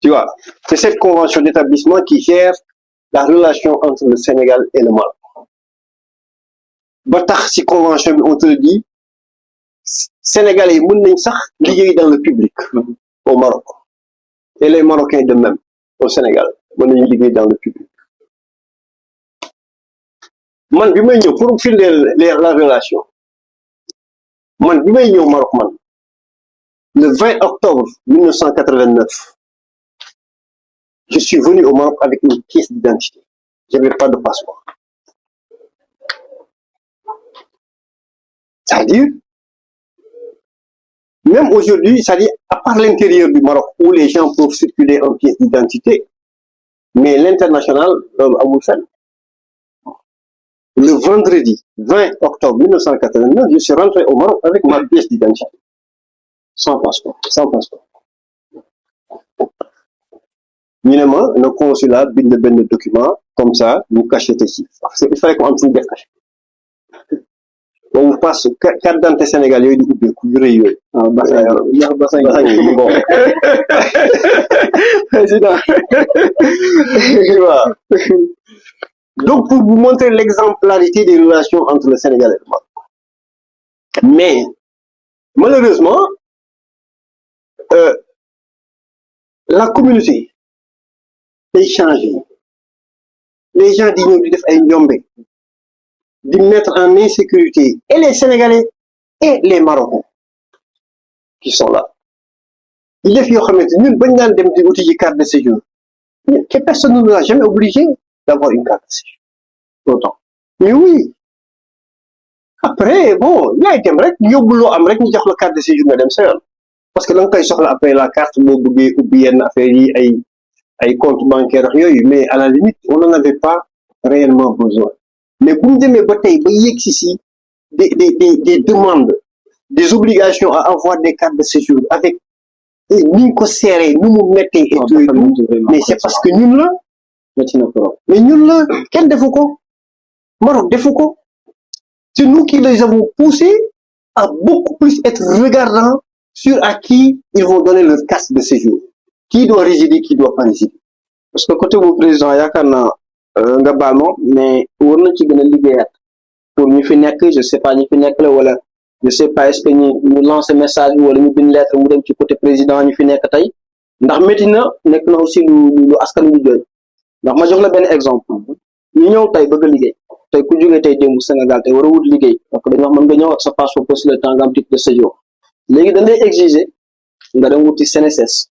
Tu vois, c'est cette convention d'établissement qui gère la relation entre le Sénégal et le Maroc. Ba tax ci convention bi on te le dit Sénégalais yi mën nañ sax liggéey dans le public au Maroc et les Marocains de même au Sénégal mën nañu liggéey dans le public. Man bi may ñëw pour firndeel la relation man bi may ñëw Maroc man le 20 octobre 1989 Je suis venu au Maroc avec une pièce d'identité. Je n'avais pas de passeport. C'est-à-dire, même aujourd'hui, c'est-à-dire, à part l'intérieur du Maroc, où les gens peuvent circuler en pièce d'identité, mais l'international, à Moussel, le vendredi 20 octobre 1989, je suis rentré au Maroc avec ma pièce d'identité. Sans passeport. Sans passeport. Minimum, le consulat, le document, comme ça, vous cachez ici. Il fallait qu'on ait des cachets. On passe carte d'identité sénégalaise du groupe de ah, bon. Président. Donc, pour vous montrer l'exemplarité des relations entre le Sénégal et le Maroc. Mais, malheureusement, la communauté est changée. Les gens disent qu'ils doivent de mettre en insécurité et les Sénégalais et les Marocains qui sont là. Il est fait que nous, bonne des carte de séjour. Que personne ne nous a jamais obligé d'avoir une carte de séjour. Autant. Mais oui. Après, bon, il y a été vrai, il y a une carte de séjour, madame Seul. Parce que l'on sort après la carte, ou bien un compte bancaire, mais à la limite, on n'en avait pas réellement besoin. Mais pour me batailles, il y a ici des demandes, des obligations à avoir des cartes de séjour avec nous ko serré, nous mettons et tout. Mais c'est parce que nous là, mais nous là, quel défaut? Maroc défaut? C'est nous qui les avons poussés à beaucoup plus être regardants sur à qui ils vont donner leur carte de séjour. Qui doit résider, qui doit pas résider. Parce que côté du président, il y a nga baal ma mais war na ci gën a liggéeyaat pour ñu fi nekk je sais pas ñu fi nekk la wala je sais pas est-ce que ñu lancer message wala ñu bind lettre mu dem ci côté président ñu fi nekk tey ndax métti na nekk na aussi lu askan wi jooy ndax ma jox la benn exemple ñu ñëw tey bëgg a liggéey tey ku jógee tey démb Sénégal tey war a wut liggéey parce que dañu wax mën nga ñëw ak sa passeport pour le temps nga am titre de séjour léegi dañ lay exiger nga dem wuti CNSS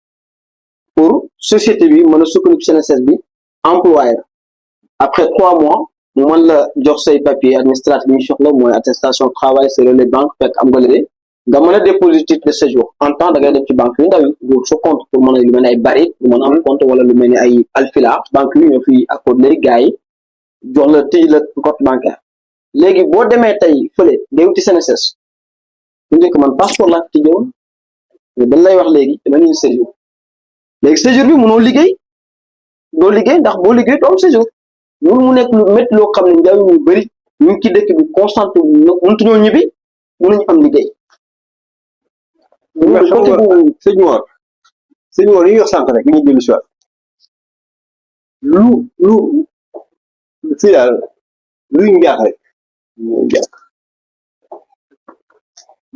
pour société bi mën a sukkandiku CNSS bi employé après 3 mois mu mën la jox say papier administratif bi ñu soxla mooy attestation de travail c'est les banques fekk am nga liggéey nga mën a déposer titre de séjour en temps da ngay dem ci banque yu ndaw yi sa compte pour mën a lu mel ni ay bari lu mën a am compte wala lu mel ni ay alfila banque yi ñoo fi accord léegi gars yi jox la tëj la compte bancaire léegi boo demee tey fële day wuti CNSS bu njëkk man passeport laa ci jëwoon mais dañ lay wax léegi dama ñu séjour léegi séjour bi mënoo liggéey doo liggéey ndax boo liggéey doo am séjour loolu mu nekk lu métti loo xam ne ndaw ñu bëri ñu ngi ci dëkk bi constante mëntuñoo ñibbi mënuñu am liggéey. mais xam nga sëñ Mor yi wax sànq rek ñu dellu si waat lu fii daal luy njaax rek ñuy njaax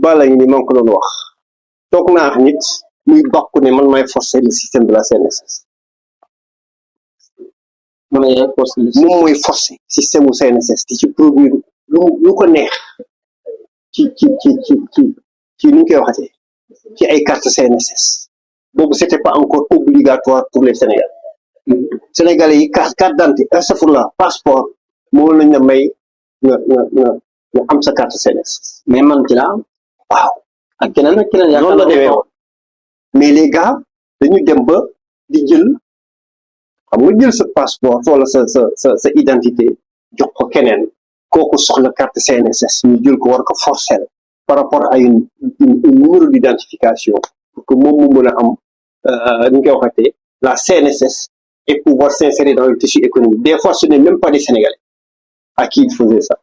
bala ngi ni man ko doon wax toog naa nit muy bokk ne man may forcer le système de la CNSS. moom mooy forcer système mu CNSS di ci produire lu ko neex ci ni ñu koy waxatee ci ay carte CNSS boobu c'était pas encore obligatoire pour les Sénégalais. Sénégalais yi carte d'identité astafurlah passeport moo lañ la may nga am sa carte CNSS. mais man ci la waaw ak keneen ak keneen noonu la demee woon mais les gars dañu dem ba di jël xam nga jël sa passeport wala sa identité jox ko keneen kooku soxla carte CNSS ñu jël ko war ko forcer par rapport à une numéro d'identification pour que moom mu mën a am ñu koy waxatee la CNSS et pouvoir s'insérer dans le tissu économique. Des fois ce n'est même pas des Sénégalais à qui ils faisaient ça,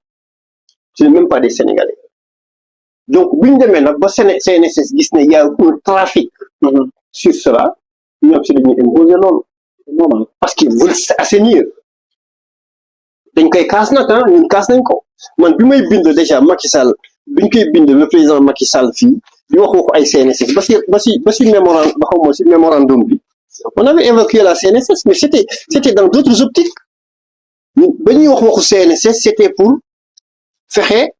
ce n'est même pas des Sénégalais. Donc bu ñu demee nag ba CNSS gis ne y a un trafic sur cela ñoom si dañuy imposer loolu non parce qu'ils veulent assainir dañ koy kaas nag ñun kaas nañ ko man bi may bind déjà Macky Sall biñ koy bind le président Macky Sall fii di wax waxu ay CNSS ba si mémorandum ba xaw ma si mémorandum bi on avait évacué la CNSS mais c'était dans d'autres optiques ba ñuy wax waxu CNSS c'était pour fexe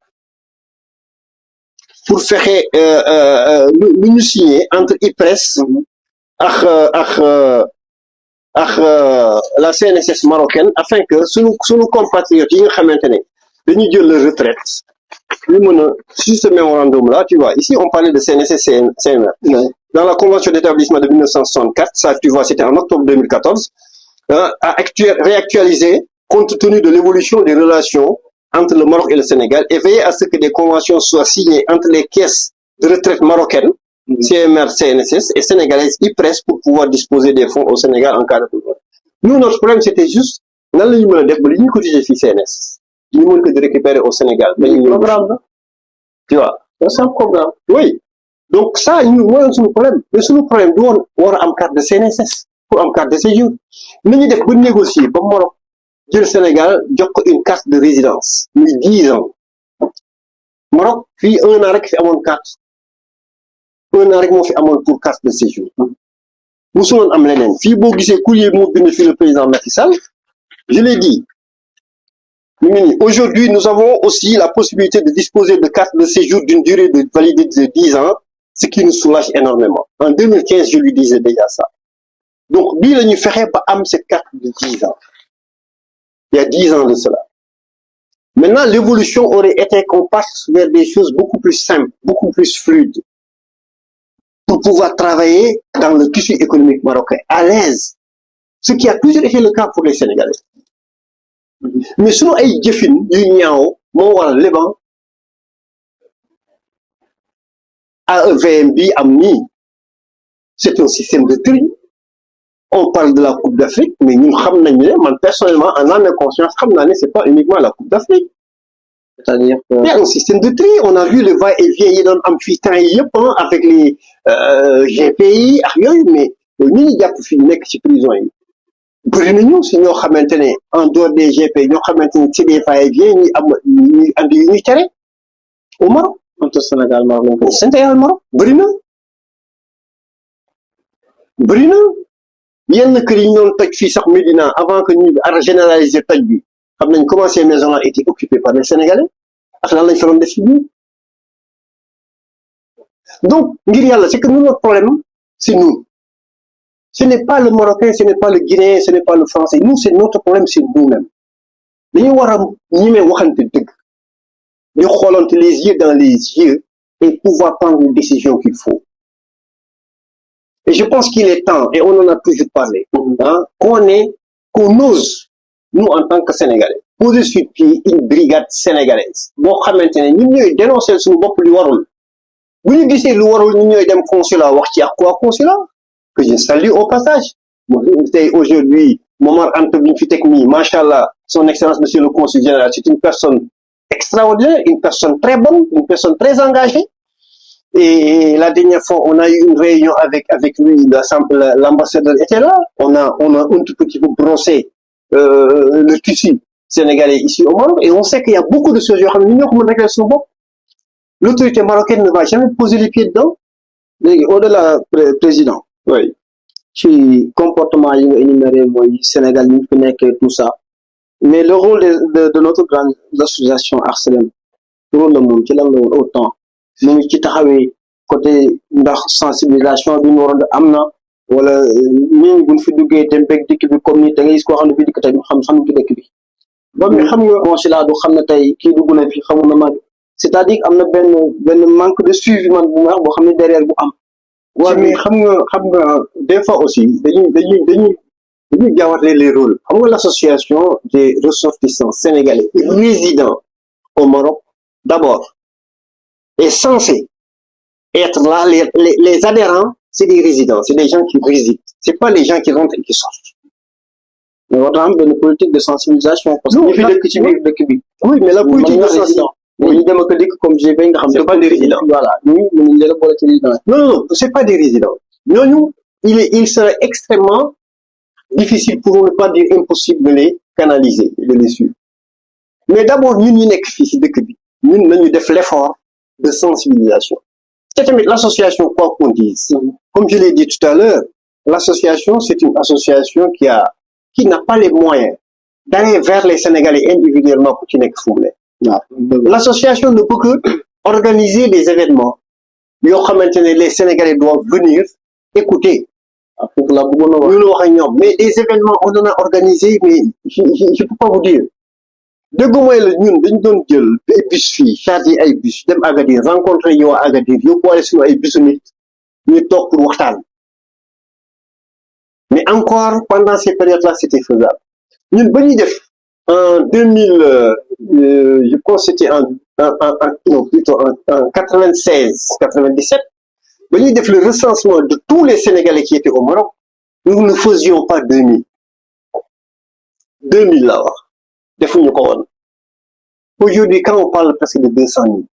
lu ñu signé entre IPRES ak la CNSS marocaine afin que sunu compatriotes yi nga xamante ne dañuy jël leur retraite ñu mën a sur ce mémorandum là tu vois ici on parlait de CNSS CMR dans la convention d'établissement de 1964 ça tu vois c'était en octobre 2014 a réactualisé compte tenu de l'évolution des relations entre le Maroc et le Sénégal et veiller à ce que des conventions soient signées entre les caisses de retraite marocaines CMR, CNSS et sénégalaises IPRES pour pouvoir disposer des fonds au Sénégal en cas de besoin. Nous, notre problème, c'était juste, nan la ñu mën a def ba li ñu cotiser fii CNSS ñu mën ko di récupérer au Sénégal. Mais programme la tu vois c'est un programme. Oui donc ça ñu mooy suñu problème mais suñu problème du woon war a am carte de CNSS pour am carte de séjour ni ñu def ba négocier ba Maroc jël Sénégal jox ko une carte de résidence muy 10 ans Maroc fii 1 an rek fi amoon carte 1 an rek moo fi amoon pour carte de séjour musuloon am leneen fii boo gisee courrier moo bind fii le président Macky Sall je l'ai dit aujourd'hui nous avons aussi la possibilité de disposer de cartes de séjour d'une durée de validité de 10 ans ce qui nous soulage énormément en 2015 je lui disais déjà ça donc bii la ñu fexe ba am cette carte de 10 ans il y a 10 ans de cela maintenant l'évolution aurait été qu'on passe vers des choses beaucoup plus simples beaucoup plus fluides pour pouvoir travailler dans le tissu économique marocain à l'aise ce qui a toujours été le cas pour les Sénégalais mais sunu ay jëfin yu ñaaw moo waral Liban AEVM bi am nii c'est un système de tri on parle de la Coupe d'Afrique mais ñun xam nañu ne man personnellement en âme et conscience xam naa ne c'est pas uniquement la Coupe d'Afrique c'est-à-dire que il y a un système de tri on a vu le va-et-vient yi doon am fii temps yi yëpp avec les GPI ak yooyu mais ñi ñu jàpp fii nekk ci prison yi bëri nañu si ñoo xamante ne en dehors des GP ñoo xamante ne c'est des va-et-vient ñuy am ñuy andi yu ñuy tere au Maroc entre Sénégal Maroc bëri na yenn kër yi ñu doon toj fii sax Médina avant que ñu généraliser toj bi xam nañ comment ces maisons-là étaient occupées par les Sénégalais ak lan lañ fa doon def ci biir donc ngir yàlla c'est que nous notre problème c'est nous ce n'est pas le Marocain ce n'est pas le Guinéen ce n'est pas le Français nous c'est notre problème c'est nous-mêmes dañu war a ñime waxante dëgg ñu xoolante les yeux dans les yeux et pouvoir prendre une décision qu'il faut et je pense qu'il est temps et on en a toujours parlé qu'on ose nous en tant que Sénégalais poser sur pied une brigade sénégalaise boo xamante ne ñun ñooy dénoncer suñu bopp lu warul bu ñu gisee lu warul ñun ñooy dem consulat wax ci ak quoi consulat que je salue au passage tey aujourd'hui Momar Anta bi ñu fi teg nii macha allah son excellence monsieur le consul général c'est une personne extraordinaire une personne très bonne une personne très engagée et la dernière fois on a eu une réunion avec lui l'ambassadeur était là on a un tout petit peu brossé le tissu sénégalais ici au Maroc et on sait qu'il y a beaucoup de choses yoo xam ne ñun ñoo ko mën régler suñu bopp l'autorité marocaine ne va jamais poser les pieds dedans léegi au-delà président oui ci comportement yi nga énuméré mooy Sénégal ñu fi nekkee tout ça mais le rôle de notre grande association Arcelem rôle la moom ci lan la woon autant mu ngi ci taxawee côté ndax sensibilisation bi ñu waroon am na wala ñi buñ fi duggee dem beeg dikk bi comme ni da ngay gis koo xam ne fi dikk tey du xam sax nu ci dëkk bi ba mais xam nga consulat du xam ne tey kii dugg na fi xamul na mag c'est-à-dire am na benn manque de suivi man bu wax boo xam ne derrière bu am waaw mais xam nga des fois aussi dañuy jaawatlee les rôles xam nga l'association des ressortissants sénégalais résidents au Maroc d'abord est censé être là les adhérents c'est des résidents c'est des gens qui résident c'est pas les gens qui rentrent et qui sortent mais war na am benn politique de sensibilisation parce que ñu fi dëkk ci biir dëkk bi oui mais la politique de sensibilisation ñu dem ak dikk comme GP nga xam c'est pas des résidents voilà ñu mënuñ leen a boole ci résidents non c'est pas des résidents ñooñu il serait extrêmement difficile pour ne pas dire impossible de les canaliser de les suivre mais d'abord ñun ñu nekk fii ci dëkk bi ñun nañu def l'effort de sensibilisation te tamit l'association quoi qu'on dise comme je l'ai dit tout à l'heure l'association c'est une association qui n'a pas les moyens d'aller vers les Sénégalais individuellement ku ci nekk fu mu ne l'association ne peut que organiser des événements yoo xamante ne les Sénégalais doivent venir écouter Mais des événements, on en a organisé, mais je ne peux pas vous dire. De moi, ñun dañ doon jël ay bus fii chargé ay bus dem Agadir rencontré ñoo Agadir yóbbuwaale suñu ay bisu nit ñu toog pour waxtaan. Mais encore, pendant ces périodes-là, c'était faisable. Ñun ba ñuy def en 2000, je pense que c'était non, plutôt en 96, 97, ba ñuy def le recensement de tous les Sénégalais qui étaient au Maroc, nous ne faisions pas 2000. 2000 là, defuñu ko woon. Aujourd'hui, quand on parle presque de 200 000,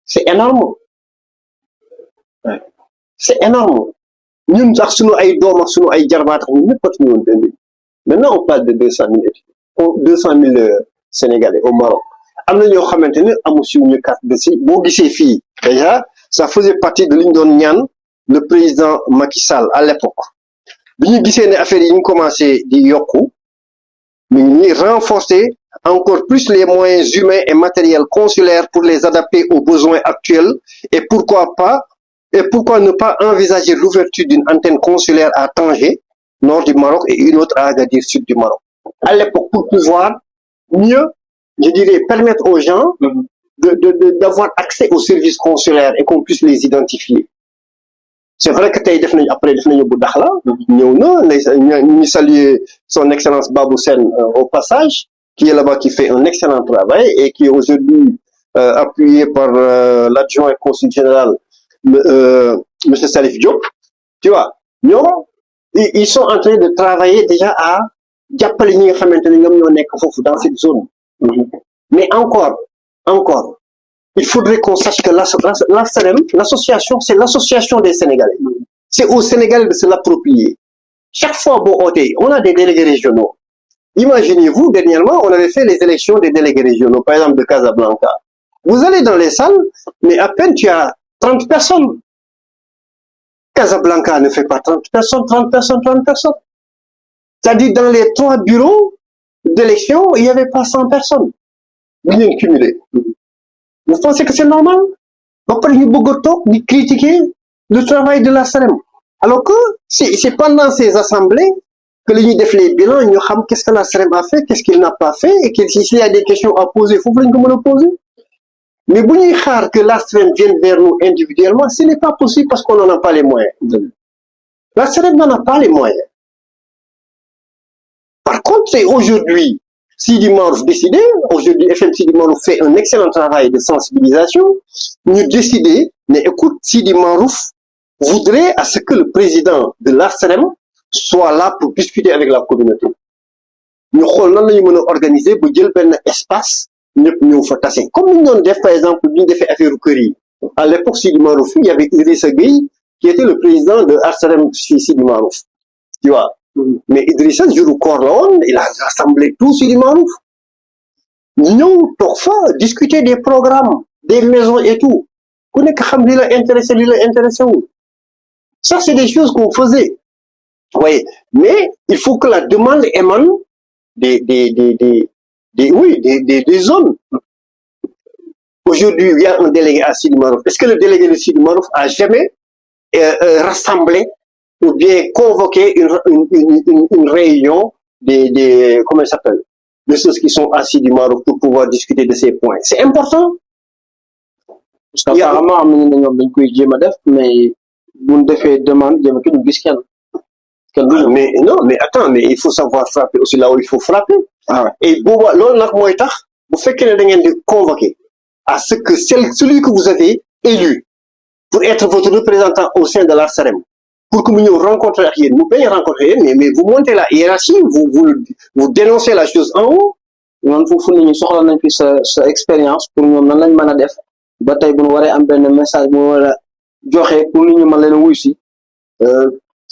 c'est énorme. C'est énorme. Ñun sax suñu ay doom ak suñu ay jarbaat ñun ñëpp ñu woon 2000. Maintenant, on parle de 200 000 Sénégalais au Maroc. Am na ñoo xamante ne amu si ñu carte de si boo gisee fii déjà ça faisait partie de li ñu doon ñaan le président Macky Sall à l'époque. Bi ñu gisee ne affaire yi ñu commencé di yokku ñu ngi renforcer encore plus les moyens humains et matériels consulaires pour les adapter aux besoins actuels et pourquoi ne pas envisager l'ouverture d'une antenne consulaire à Tanger, nord du Maroc, et une autre à Agadir, sud du Maroc. À l'époque, pour pouvoir mieux, je dirais, permettre aux gens d'avoir accès aux services consulaires et qu'on puisse les identifier. C'est vrai que après def nañu bu Dakhla ñëw na ñu saluer son excellence Babou Sène au passage qui est là-bas qui fait un excellent travail et qui est aujourd'hui appuyé par l'adjoint consul général monsieur Salif Diop. Tu vois, ils sont en train de travailler déjà à jàppale ñi nga xamante ne ñoom ñoo nekk foofu dans cette zone. Mais encore, il faudrait qu'on sache que l'ASREM, l'association, c'est l'association des Sénégalais. C'est aux Sénégalais de se l'approprier. Chaque fois, on a des délégués régionaux. Imaginez-vous, dernièrement, on avait fait les élections des délégués régionaux, par exemple de Casablanca. Vous allez dans les salles, mais à peine tu as 30 personnes. Casablanca ne fait pas 30 personnes. C'est-à-dire, dans les 3 bureaux d'élection, il n'y avait pas 100 personnes. Bien cumulé. Vous pensez que c'est normal? Après, nous devons critiquer le travail de la SREM. Alors que c'est pendant ces assemblées que les bilans, nous savons qu'est-ce que la SREM a fait, qu'est-ce qu'il n'a pas fait, et s'il y a des questions à poser, il faut que nous les poser. Mais si nous voulons que la SREM vienne vers nous individuellement, ce n'est pas possible parce qu'on n'en a pas les moyens. La SREM n'en a pas les moyens. Par contre, c'est aujourd'hui, Sidi Marouf décidé, aujourd'hui FM Sidi Marouf fait un excellent travail de sensibilisation, nous décider, mais écoute, Sidi Marouf voudrait à ce que le président de l'ASREM soit là pour discuter avec la communauté. Nous allons organiser pour dire un espace, nous faut tasser. Comme nous avons fait, par exemple, bien fait affaire au Curry. À l'époque, Sidi Marouf, il y avait Idrissa Gueye, qui était le président de l'ASREM Sidi Marouf. Tu vois? Mais Idrissa, je records il a rassemblé tout Sidi Marouf. Nous, parfois, discuter des programmes, des maisons et tout. Qu'on est capable de l'intéresser, ça, c'est des choses qu'on faisait. Oui. Mais il faut que la demande émane des zones. Aujourd'hui, il y a un délégué à Sidi Marouf. Est-ce que le délégué de Sidi Marouf a jamais rassemblé ou bien convoquer une réunion comment ça s'appelle, de ceux qui sont assis du Maroc pour pouvoir discuter de ces points. C'est important. Parce qu'apparemment, mais vous devez demander mais non, mais attends, mais il faut savoir frapper aussi là où il faut frapper. Et vous faites que convoquer à ce que celui que vous avez élu pour être votre représentant au sein de l'ASREM, pour que nous rencontrions, nous payons rencontrer, mais vous montez la hiérarchie, vous dénoncez la chose en haut. Nous avons fait cette expérience pour nous avons fait bataille pour nous un message pour nous aussi.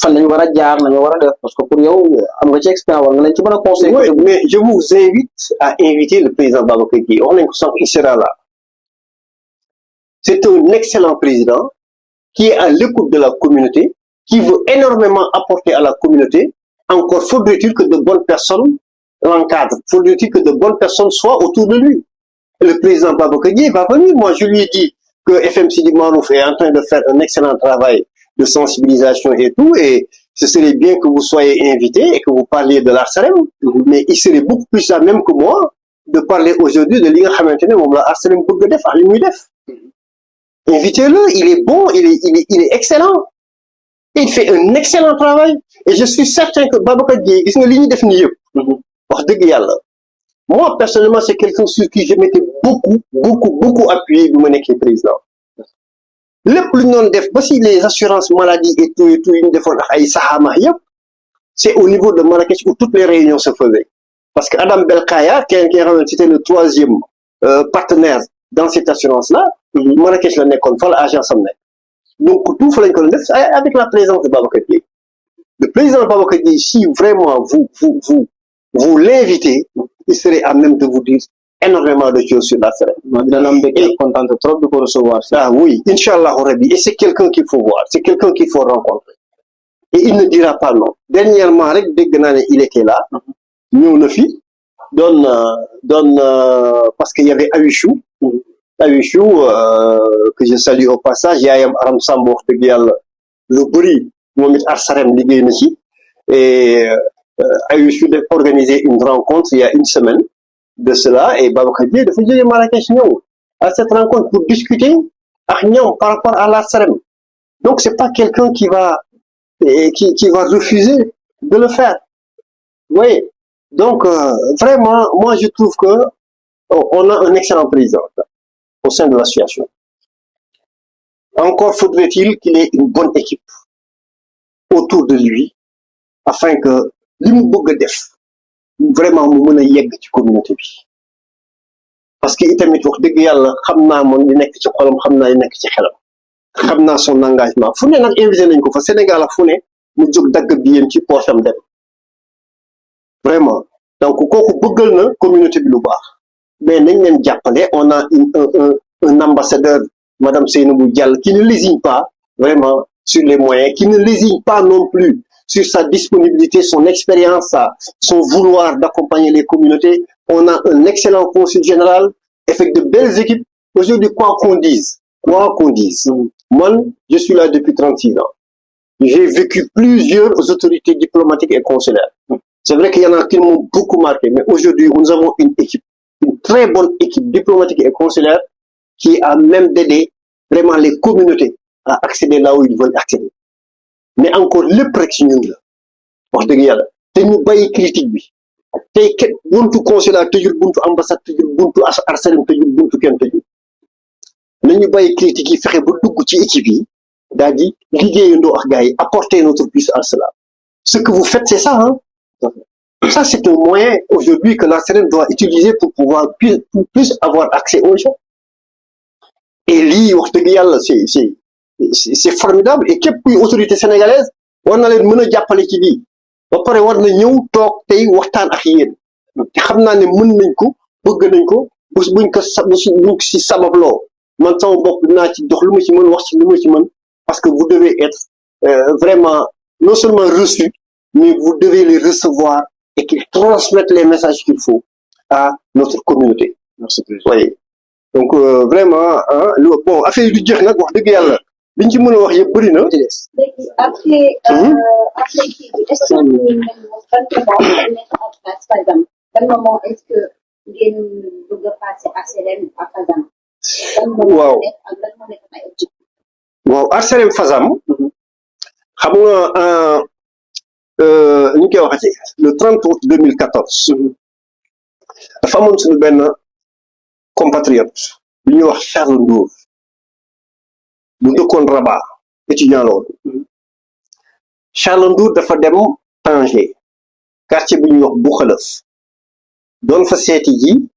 Fan lañu wara jaar lañu wara def parce que pour yow am nga ci expérience war nga leen ci mëna conseiller. Oui, mais je vous invite à inviter le président Babacar Gueye. On l'instant il sera là. C'est un excellent président qui est à l'écoute de la communauté, qui veut énormément apporter à la communauté. Encore faudrait-il que de bonnes personnes l'encadrent. Faudrait-il que de bonnes personnes soient autour de lui. Et le président Babacar Gueye va venir. Moi, je lui ai dit que FM Sidi Marouf est en train de faire un excellent travail de sensibilisation et tout, et ce serait bien que vous soyez invité et que vous parliez de l'ARSEREM, mais il serait beaucoup plus à même que moi de parler aujourd'hui de li nga xamante ne moom la ARSEREM bëgg def ak li muy def. Invitez-le, il est bon, il est excellent. Il fait un excellent travail. Et je suis certain que Babacar Dièye gis nga li ñu def nii yëpp. Wax dëgg yàlla. Moi, personnellement, c'est quelqu'un sur qui je m'étais beaucoup appuyé bu ma nekkee président. Lépp lu ñu doon def ba si les assurances maladie et tout yu ñu defoon ak ay saxaama yëpp, c'est au niveau de Marrakech où toutes les réunions se faisaient. Parce que Adam Belkaya, qui était le troisième partenaire dans cette assurance-là, Marrakech la nekkoon fa la agence am nekk. Donc tout fa lañ ko doon def avec la présence de Babacar Dièye. Le président Babacar Dièye, si vraiment vous l'invitez, il serait à même de vous dire énormément de choses sur l'ARSEREM. Et content trop de vous recevoir. Ah oui, Inch'Allah Rabbi. Et c'est quelqu'un qu'il faut voir, c'est quelqu'un qu'il faut rencontrer. Et il ne dira pas non. Dernièrement, rek dégg naa ne il était là, ñëw na fi, parce qu'il y avait Awichou, que je salue au passage, yaayam Aram Samb wax dëgg yàlla lu bëri moom it ARSEREM liggéey na ci. Et Awichou def organisé une rencontre il y a une semaine de cela, et Babacar Dièye dafa jógee Marrakech ñëw à cette rencontre pour discuter ak ñoom par rapport à l'ARSEREM. Donc c'est pas quelqu'un qui va refuser de le faire. Vous voyez? Donc vraiment, moi je trouve que on a un excellent président au sein de l'association. Encore faudrait-il qu'il ait une bonne équipe autour de lui afin que li mu bëgg a def vraiment mu mën a yegg ci communauté bi. Parce que itamit wax dëgg yàlla xam naa moom li nekk ci xolam, xam naa li nekk ci xelam, xam naa son engagement. Fu ne nag invité nañ ko fa Sénégal ak fu ne mu jóg dagg biyam ci poosam dem vraiment. Donc kooku bëggal na communauté bi lu baax, mais nañ leen jàppale. On a un ambassadeur, Madame Seynabou Diallo, qui ne lésine pas vraiment sur les moyens, qui ne lésine pas non plus sur sa disponibilité, son expérience, son vouloir d'accompagner les communautés. On a un excellent consul général avec de belles équipes. Aujourd'hui, quoi qu'on dise, moi, je suis là depuis 36 ans. J'ai vécu plusieurs autorités diplomatiques et consulaires. C'est vrai qu'il y en a qui m'ont beaucoup marqué, mais aujourd'hui, nous avons une équipe, une très bonne équipe diplomatique et consulaire qui a même d'aider vraiment les communautés à accéder là où ils veulent accéder. Mais encore lépp rek ci ñun la wax dëgg yàlla te ñu bàyyi critique bi tey kenn buntu consulat tëjul, buntu ambassade tëjul, buntu ARSEREM tëjul, buntu kenn tëjul. Nañu bàyyi critique yi fexe ba dugg ci équipe yi daal di liggéeyandoo ak gars yi, apporter notre puissance là. Ce que vous faites, c'est ça, hein. Ça, c'est un moyen aujourd'hui que l'ARSEREM doit utiliser pour pouvoir plus avoir accès aux gens. Et lii wax dëgg yàlla c'est formidable. Et képp kuy autorité sénégalaise war na leen mën a jàppale ci lii ba pare war na ñëw toog tey waxtaan ak yéen te xam naa ne mën nañ ko, bëgg nañ ko. buñ ko si sababloo man sama bopp dinaa ci dox lu ma ci mën, wax ci lu ma ci mën, parce que vous devez être vraiment non seulement reçu, mais vous devez les recevoir et qu'ils transmettent les messages qu'il faut à notre communauté. Merci. Oui. Donc vraiment bon affaire yi du jeex nag wax dëgg yàlla liñ ci mën a wax yëpp bëri na. Léegi après kii bi est-ce que ñu mettre en place par exemple ban moment est-ce que ngeen bëgg a passer ARSEREM à Fazam? Waaw waaw ARSEREM Fazam xam nga ñu koy waxati le 30 août 2014 dafa amoon suñu benn compatriote bu ñuy wax Charles Ndour bu dëkkoon Rabat, étudiant la woon. Charles Ndour dafa dem Tanger quartier bu ñuy wax Bouxalef doon fa seeti ji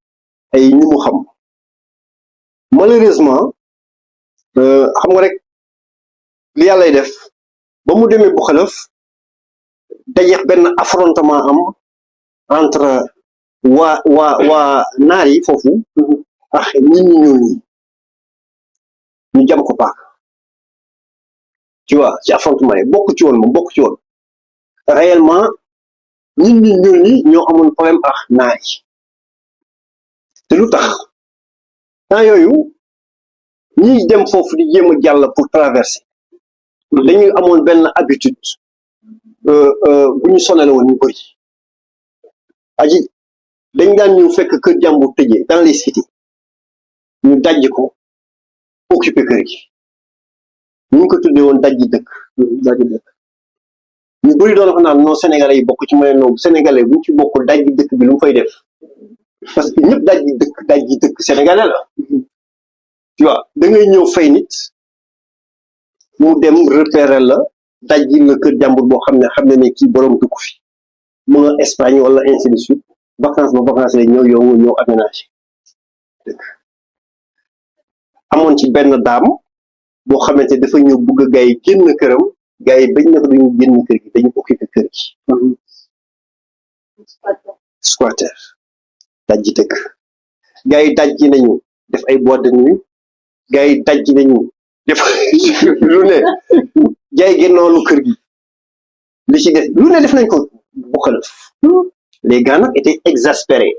ay ñu mu xam. Malheureusement xam nga rek li yàllay def ba mu demee Bouxalef dajeex benn affrontement am entre waa naar yi foofu ak nit ñi ñuul ñi ñu jam ko paak, tu vois, ci affrontement yi bokk ci woon réellement nit ñi ñuul ñi ñoo amoon problème ak naar yi. te lu tax temps yooyu ñiy dem foofu di jéem a jàll pour traverser dañuy amoon benn habitude bu ñu sonale woon ñu bëri aji dañ daan ñëw fekk kër jàmbur tëjee dans les cités ñu dajji ko occupé kër gi ñu ngi ko tuddee woon dajji dëkk ñu bëri doon wax naan non sénégalais yi bokk ci ma ne non sénégalais bu ñu ci bokk dajji dëkk bi lu mu fay def parce que ñëpp dajji dëkk sénégalais la tu vois da ngay ñëw fay nit mu dem repérer la dajji la kër jàmbur boo xam ne kii borom dugg fi mu nga Espagne wala ainsi de suite vacances la ñëw yow nga ñëw aménagé dëkk amoon ci benn daam boo xamante dafa ñëw bëgg a gars yi génn këram gars yi bañ na ko dañu génn kër gi dañu occupé kër gi squatter dajji dëkk gars yi dajji nañu def ay boîte de nuit gars yi dajji nañu def lu ne jaay génnoolu kër gi li ci def lu ne def nañ ko bokkal les gars nag étaient exaspérés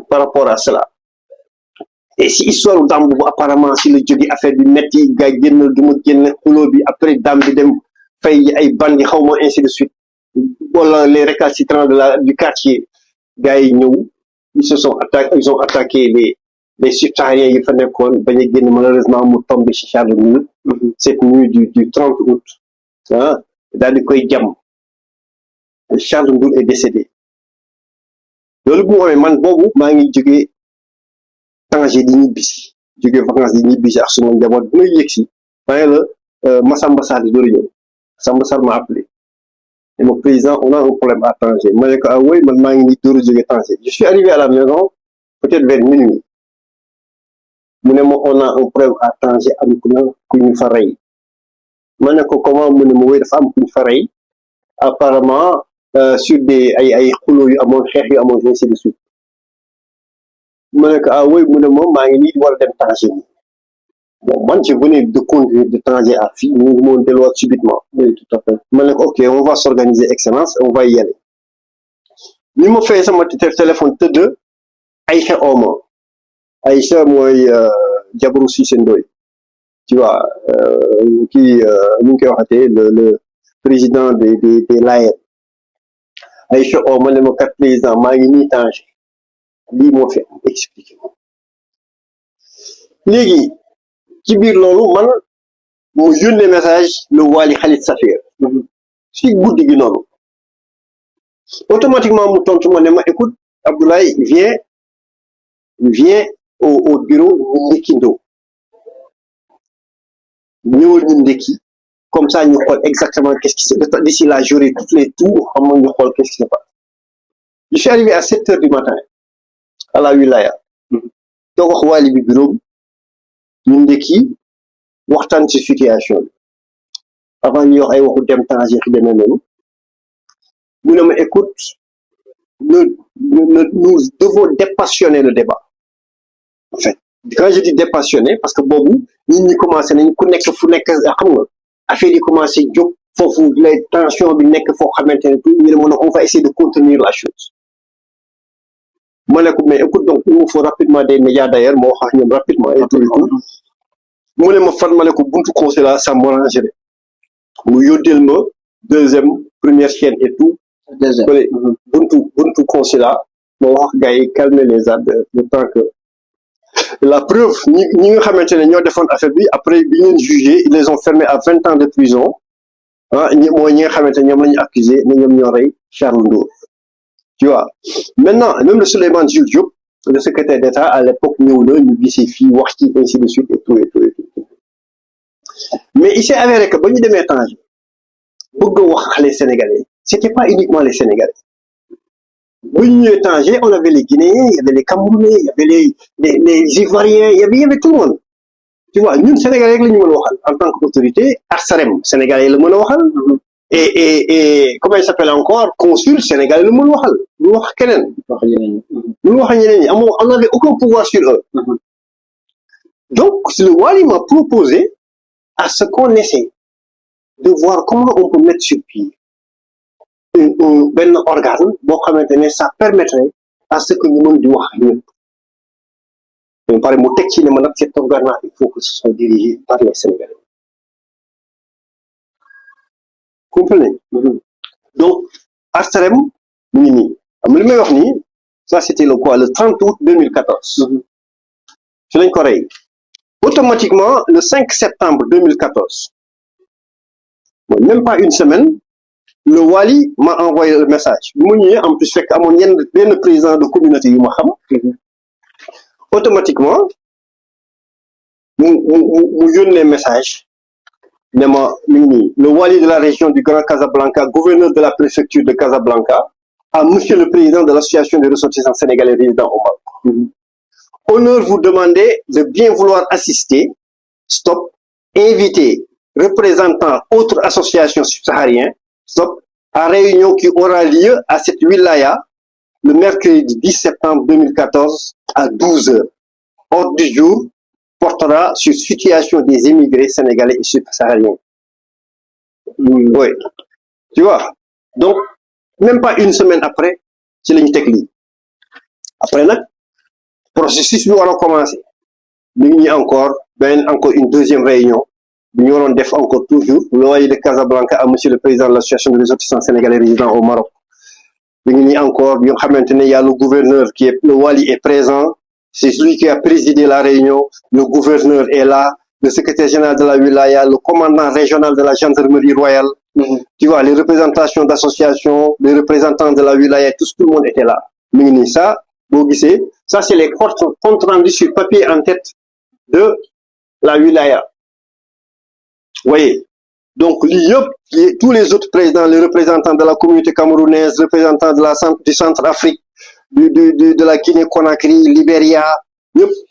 par rapport à cela et si histoire dam bu apparemment si la jóge affaire bi metti gars yi génn du ma génn xuloo bi après dam bi dem fay ay bandi xaw ma ainsi de suite wala les récalcitrants du quartier gars yi ñëw ils ont attaqué les subsahariens yi fa nekkoon bañ a génn malheureusement mu tombé ci Charles de Gaulle cette nuit du 30 août ah daal di koy jam Charles de Gaulle est décédé loolu bu mu amee man boobu maa ngi jógee Tanger di ñibbisi jógee vacances di ñibbisi ak suma njaboot bu may yëg si maa ngi la Massamba Sarr di door a ñëw Massamba Sarr m'a appelé et mon président on a un problème à Tanger ma ne ko ah oui man maa ngi nii door a jógee Tanger je suis arrivé à la maison peut-être vers minuit mu ne ma on a un problème à Tanger am ku ñu fa rey ma ne ko comment mu ne ma wéy dafa am ku ñu fa rey apparemment sur des ay xuloo yu amoon xeex yu amoon ainsi de suite ma ne ko ah oui mu ne ma maa ngi nii war a dem Tanger bon man je venais de conduire de Tanger à fii ñu ngi moon delluwaat subitement oui tout à fait ma ne ko ok on va s'organiser excellence on va y aller ni ma fay sama téléphone tëdd Aïcha ooma Aïcha mooy jabaru Cissé Ndoye tu vois kii ñu ngi koy waxatee le président des Layènes Aïcha ooma ne ma kat président maa ngi nii Tanger lii moo fi am expliqué ko léegi ci biir loolu man mu yónnee message le Wali Khalid Safir si guddi gi noonu automatiquement mu tontu ma ne ma écoute Abdoulaye viens au bureau ñu ndékkindoo ñëwal ñu ndékki comme ça ñu xool exactement qu'est-ce qui se passe d'ici là j'aurai tous les tours xam nga ñu xool qu'est-ce qui se passe je suis arrivé à 7 heures du matin à la wilaya doo wax Wali bi bureau ñu ndékki waxtaan ci situation bi avant ñuy wax ay waxu dem Tanger fi demee noonu mu ne ma écoute nous devons dépassionner le débat en fait quand je dis dépassionner parce que boobu nit ñi commencé nañ ku nekk fu nekk xam nga affaire yi commencé jóg foofu les tensions bi nekk foo xamante ne tout ñu ne mën a on va essayer de contenir la chose ma ne ko mais écoute donc il nous faut rapidement des médias d'ailleurs moo wax ak ñoom rapidement et tout mu ne ma fan ma ne ko buntu consulat ça m'arrangerait mu yóddeel ma deuxième première chaîne et tout buntu consulat moo wax gars yi calmer les ardeurs le temps que la preuve ñi nga xamante ne ñoo defoon affaire bi après bi ñu leen jugé ils les ont fermés à 20 ans de prison ah mooy ñi nga xamante ne ñoom la ñu accusé ne ñoom ñoo rey Charles Ndour tu vois maintenant même le Souleymane Jules Diop le secrétaire d'État à l'époque ñëw na ñu gisee fii wax ci ainsi de suite et tout mais il s'est avéré que ba ñu demee Tanger bëgg a wax ak les Sénégalais c'était pas uniquement les Sénégalais bu ñu ñëwee Tanger on avait les Guinéens il y avait les Camerounais il y avait les Ivoiriens il y avait tout le monde tu vois ñun Sénégalais rek la ñu mën a waxal en tant qu'autorité Arsarem Sénégalais la mën a waxal et comment il s'appelle encore consul Sénégalais la mën a waxal lu wax keneen lu wax ñeneen ñi amoo on n'avait aucun pouvoir sur eux donc le Wali m'a proposé à ce qu'on essaie de voir comment on peut mettre sur pied benn organe boo xamante ne ça permettrait à ce que ñu mën di wax ñëpp mais pare mu teg ci ne ma nag cet organe là il faut que ce soit dirigé par les Sénégalais comprenez donc ARSEREM mu ngi nii am li may wax nii ça c'était le quoi le 30 août 2014 ci lañ ko rey automatiquement le 5 septembre 2014 bon, même pas une semaine le Wali m'a envoyé le message bi mu ñëwee en plus fekk amoon benn président de communauté yu ma xam automatiquement mu yónnee message ne ma mi ngi nii le Wali de la région du Grand Casablanca gouverneur de la préfecture de Casablanca à monsieur le président de l'association des ressortissants sénégalais résidant au Maroc. Honneur vous demander de bien vouloir assister, stop, inviter représentants autres associations subsahariennes, stop, à réunion qui aura lieu à cette wilaya le mercredi 10 septembre 2014 à 12 heures. Ordre du jour portera sur situation des immigrés sénégalais et subsahariens. Oui, tu vois. Donc, même pas une semaine après, c'est la ñu teg lii après nag processus bi war a commencer ñu ngi encore une deuxième réunion bi ñu waroon def encore toujours le Wali de Casablanca à monsieur le président de l'association des ressortissants sénégalais résidant au Maroc bi ngi encore bi nga xamante ne y a le gouverneur qui est le Wali est présent c'est lui qui a présidé la réunion le gouverneur est là le secrétaire général de la wilaya le commandant régional de la gendarmerie royale. Tu vois, les représentations d'associations, les représentants de la wilaya, tout le monde était là. Ça, ça c'est les comptes rendus sur papier en tête de la wilaya. Vous voyez? Donc, tous les autres présidents, les représentants de la communauté camerounaise, représentants du Centre-Afrique, de la Guinée-Conakry, Libéria,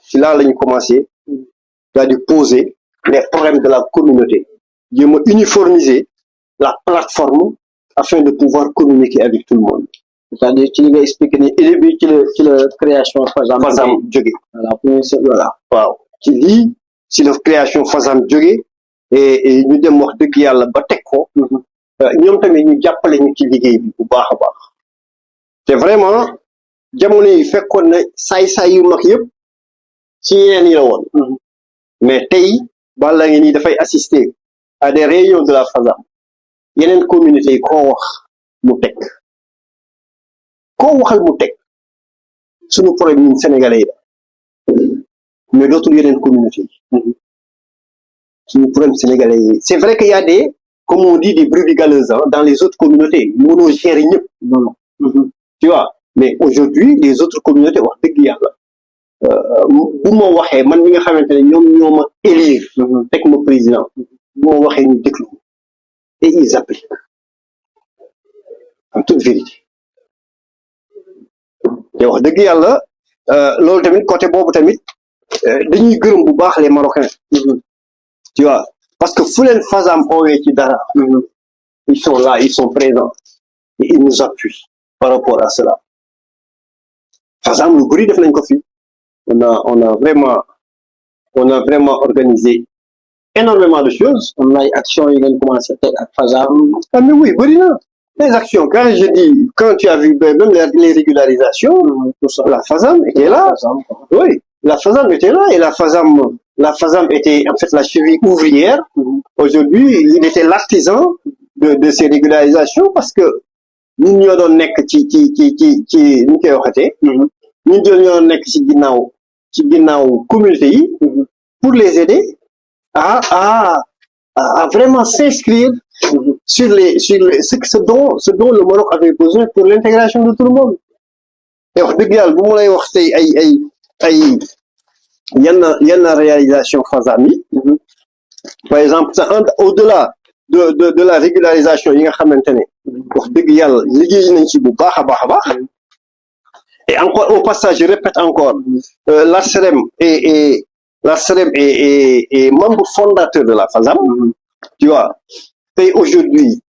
c'est là qu'ils ont commencé à poser les problèmes de la communauté. Ils ont uniformisé la plateforme afin de pouvoir communiquer avec tout le monde. C'est-à-dire qu'il va expliquer la création Fazam Djogé. Voilà. Wow. Qui dit si la création Fazam Djogé et ñu dem wax dëgg yàlla ba teg ko ñoom tamit ñu jàppale ñu ci liggéey bi bu baax a baax te vraiment jamono yi fekkoon na saay-saay yu mag yëpp ci yeneen yi la woon mais tey bala ngi nii dafay assister à des réunions de la Fazam yeneen communauté yi koo wax mu teg koo waxal mu teg suñu problème ñun sénégalais yi la mais dootul yeneen communauté yi suñu problème sénégalais yi c'est vrai qu'il y a des comme on dit des brebis galeuses dans les autres communautés mënoo gérer ñëpp tu vois mais aujourd'hui les autres communautés wax dëgg yàlla bu ma waxee man mi nga xamante ne ñoo ma élire teg ma président bu ma waxee ñu déglu et ils appliquent en toute vérité te wax dëgg yàlla loolu tamit côté boobu tamit dañuy gërëm bu baax les Marocains tu vois parce que fu leen Fazam oowee ci dara ils sont là ils sont présents et ils nous appuient par rapport à cela Fazam lu bëri def nañ ko fi on a vraiment organisé énormément de choses. On a une action, il a commencé à faire. Ah, mais oui, les actions. Quand tu as vu même les régularisations, la Fazam était là. Oui, la Fazam était là et la Fazam était en fait la cheville ouvrière. Aujourd'hui, il était l'artisan de ces régularisations parce que nous n'y avons nekk ci ñu koy waxatee. Nous ñoo nekk ci ginnaaw communauté yi pour les aider à vraiment s'inscrire sur ce dont le Maroc avait besoin pour l'intégration de tout le monde. Et wax dëgg yàlla bu mu lay wax tey ay yenn réalisation Fazam yi par exemple au-delà de la régularisation yi nga xamante ne wax dëgg yàlla liggéey nañ ci bu baax a baax et encore au passage je répète encore l'ARSEREM est membre fondateur de la Fazam tu vois et aujourd'hui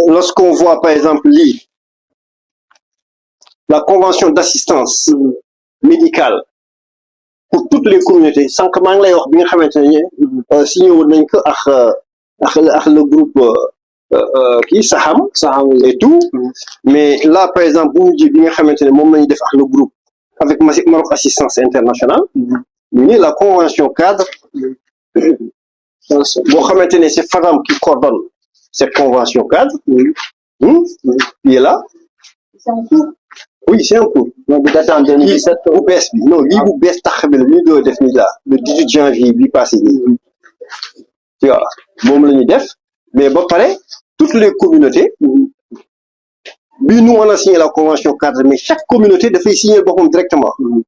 lorsqu'on voit par exemple la convention d'assistance médicale pour toutes les communautés sans que maa ngi lay wax bi nga xamante ne signé woon nañ ko ak le groupe Saham et tout mais là par exemple bu mujj bi nga xamante ne moom lañu def ak le groupe avec Maroc Assistance Internationale ñu ni la convention cadre boo xamante ne c'est Fazam qui coordonne cette convention cadre, qui est là. C'est en cours. Oui, c'est en cours. donc bi date en 2017 bu bees bi non lii bu bees tax bi la ñu doon def ni là le 18 janvier bi passé nii tu vois moom la ñuy def mais ba pare toutes les communautés bi nous on a signé la convention cadre mais chaque communauté dafay signer boppam directement. Oui,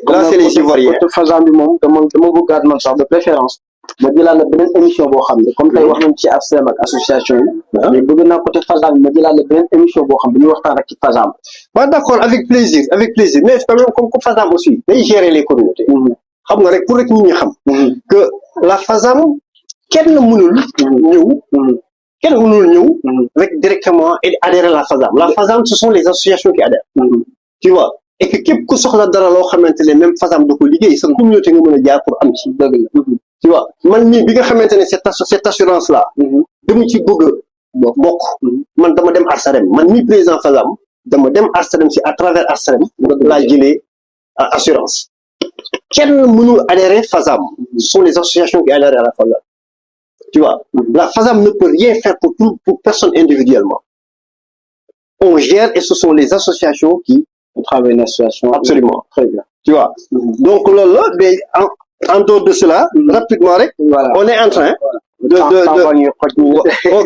là c'est les Ivoiriens. côté Fazam bi moom dama bëggaat man sax de préférence ma jëlaat la beneen émission boo xam ne comme tey wax nañ ci ASEM ak association yi mais bëgg naa côté Fazam bi ma jëlaat la beneen émission boo xam ne dañuy waxtaan rek ci Fazam. D'accord, avec plaisir mais quand même comme Fazam aussi day gérer les communautés. xam nga rek pour rek nit ñi xam. que la Fazam kenn mënul ñëw rek directement et adhérer à la Fazam. La Fazam ce sont les associations qui adhèrent. Tu vois. Et que képp ku soxla dara loo xamante ne même Fazam da ko liggéey sa communauté nga mën a jaar pour am ci dëgg la tu vois man mii bi nga xamante ne cette assurance là dama ci bëgg a bokk man dama dem Arsarem man mii président Fazam dama dem Arsarem si à travers Arsarem laa jëlee assurance kenn mënul adhérer Fazam ce sont les associations qui adhèrent à la Fazam tu vois la Fazam ne peut rien faire pour personne individuellement on gère et ce sont les associations qui travailler une association. Absolument. Très bien. Tu vois. Donc, là, mais en dehors de cela, rapidement, voilà. On est en train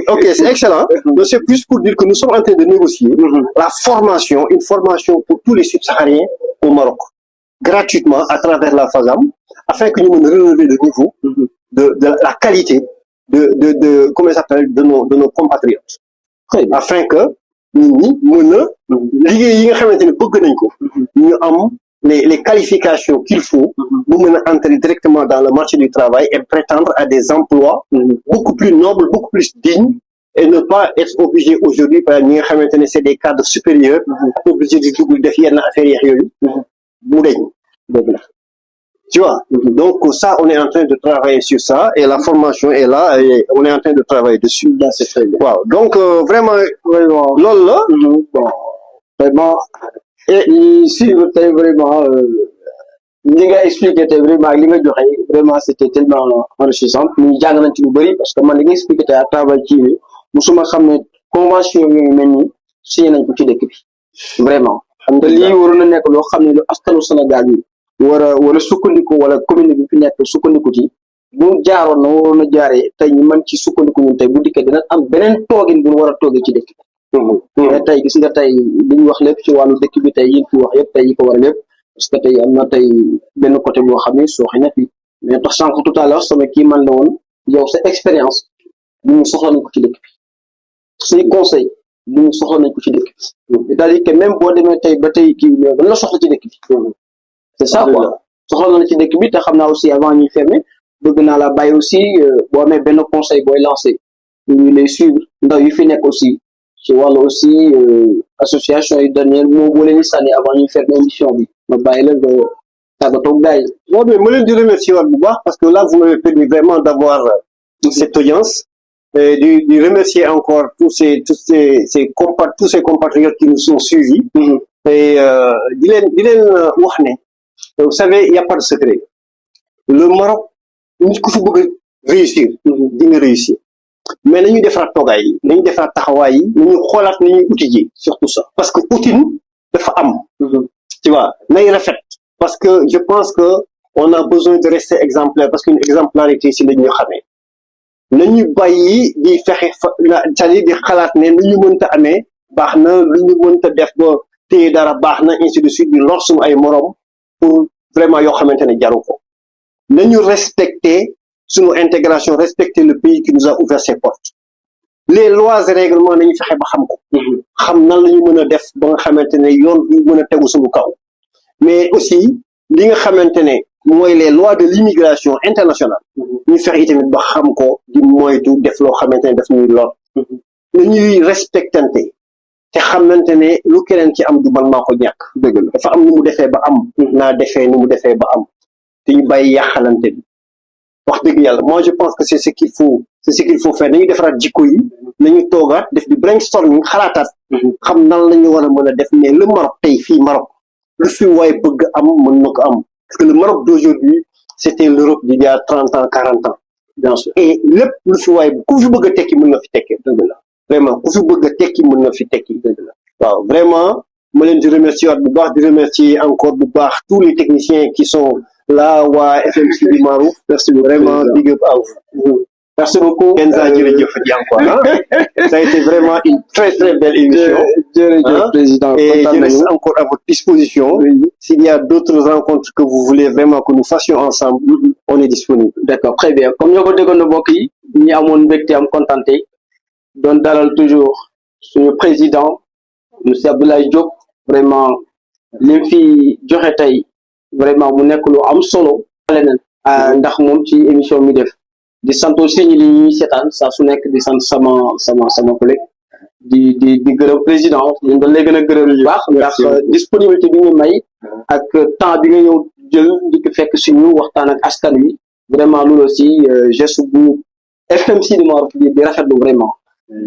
Ok, c'est excellent. Donc, c'est plus pour dire que nous sommes en train de négocier la formation, une formation pour tous les subsahariens au Maroc, gratuitement à travers la Fazam, afin que nous puissions relever le niveau de la qualité comment ça s'appelle, de nos compatriotes. Afin que nous les qualifications qu'il faut nous entrer directement dans le marché du travail et prétendre à des emplois beaucoup plus nobles, beaucoup plus dignes et ne pas être obligé aujourd'hui par c'est des cadres supérieurs obligés de faire affaire tu vois. Donc ça on est en train de travailler sur ça et la formation est là et on est en train de travailler dessus. C'est très bien. Wow. Donc vraiment lol bon vraiment et ici vraiment li nga expliqué tey vraiment li nga joxe vraiment c'était tellement enrichissant ñu jàng nañ ci lu bëri parce que man li nga expliqué tey à travers ci musuma xam ne convention yooyu mel ni signé nañ ko ci dëkk bi vraiment xam nga lii waroon na nekk loo xam ne lu askanu Sénégal yi war a sukkandiku wala commune bi fi nekk sukkandiku ci bu jaaroon na waroon a jaaree tey ñu mën ci sukkandiku ñun tey bu dikkee dina am beneen toogin bu ñu war a toogee ci dëkk bi mais tey gis nga tey li ñu wax lépp ci wàllu dëkk bi tey yi fi wax yëpp tey yi ko war a lépp parce que tey am na tey benn côté boo xam ne sooxe na fi mais tax sànq tout à l'heure sama kii man la woon yow sa expérience bi ñu soxla nañ ko ci dëkk bi say conseil bi ñu soxla nañ ko ci dëkk bi c'est-à-dire que même boo demee tey ba tey kii mais dañ la soxla ci dëkk bi c'est ça quoi soxla na ci dëkk bi te xam naa aussi avant ñuy fermer bëgg naa la bàyyi aussi boo amee benn conseil booy lancé ñu lay suivre ndaw yu fi nekk aussi ci wàllu aussi association yi dernière moo boo leen sànni avant ñuy fermer émission bi ma bàyyi la nga tàggatoo gars yi. Non mais ma leen di remercier waat bu baax parce que là vous m'avez permis vraiment d'avoir cette audience et de remercier encore tous ces compatriotes qui nous sont suivis et di leen wax ne vous savez il y a pas de secret le Maroc nit ku fi bëgg réussir di nga réussir mais nañu defaraat toogaay yi nañu defaraat taxawaay yi nañu xoolaat ni ñuy outiller surtout ça parce que outil dafa am tu vois nay rafet parce que je pense que on a besoin de rester exemplaire parce qu'une exemplarité si la ñu xamee nañu bàyyi di fexe c'est-à-dire di xalaat ne lu ñu mënta amee baax na lu ñu mënta def ba téye dara baax na ainsi de suite di lor suñu ay morom pour vraiment yoo xamante ne jaru ko nañu respecter suñu intégration respecter le pays qui nous a ouvert ses portes les lois et règlements nañu fexe ba xam ko xam nan la ñu mën a def ba nga xamante ne yoon bi mën a tegu suñu kaw mais aussi li nga xamante ne mooy les lois de l'immigration internationale ñu fexe itamit ba xam ko di moytu def loo xamante ne daf ñuy lor nañuy respectante te xamante ne lu keneen ci am du man maa ko ñàkk dëgg la dafa am nu mu defee ba am naa defee nu mu defee ba am te ñu bàyyi yàqalante bi wax dëgg yàlla moi je pense que c'est ce qu'il faut faire nañu defaraat jikko yi nañu toogaat def di brainstorming xalaataat xam nan la ñu war a mën a def mais le Maroc tey fii Maroc lu fi waay bëgg am mën na ko am parce que le Maroc d'aujourd'hui c'était l'Europe d'il y a 30 ans 40 ans bien sûr. et lépp lu fi waay ku fi bëgg a tekki mën na fi tekki dëgg la vraiment ku fi bëgg a tekki mën na fi tekki dëgg la waaw vraiment ma leen di remercier waat bu baax di remercier encore bu baax tous les techniciens qui sont là waa FM Sidi Marouf merci vraiment big up à vous. Merci beaucoup. Kenza jërëjëf di encore ça a été vraiment une très très belle émission. Jërëjëf président. Et je reste encore à votre disposition. S'il y a d'autres rencontres que vous voulez vraiment que nous fassions ensemble, on est disponible. D'accord, très bien. Comme ñoo ko déggoon mbokk yi ñi amoon mbégte am contenté doon dalal toujours suñu président monsieur Abdoulaye Diop vraiment li fi joxe tey vraiment mu nekk lu am solo leneen ndax moom ci émission mi def di sant aussi ñi li ñuy seetaan saa su nekk di sant sama collègue di gërëm président ñu doon lay gën a gërëm bu baax ndax disponibilité bi ñu may ak temps bi nga ñëw jël di ko fekk suñu waxtaan ak askan wi vraiment loolu aussi geste bu FM Sidi Marouf di rafetlu vraiment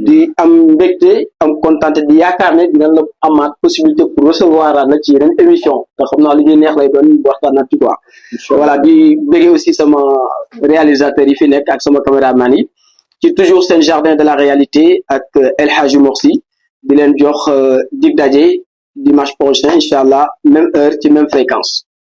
di am mbégte am kontaan di yaakaar ne dina la amaat possibilité pour recevoir la ci yeneen émission te xam naa li ñuy neex lay doon waxtaan na ci quoi voilà di bëgg aussi sama réalisateur yi fi nekk ak sama caméraman yi ci toujours seen jardin de la réalité ak El Hadji Morsi di leen jox dig daje dimanche prochain incha allah même heure ci même fréquence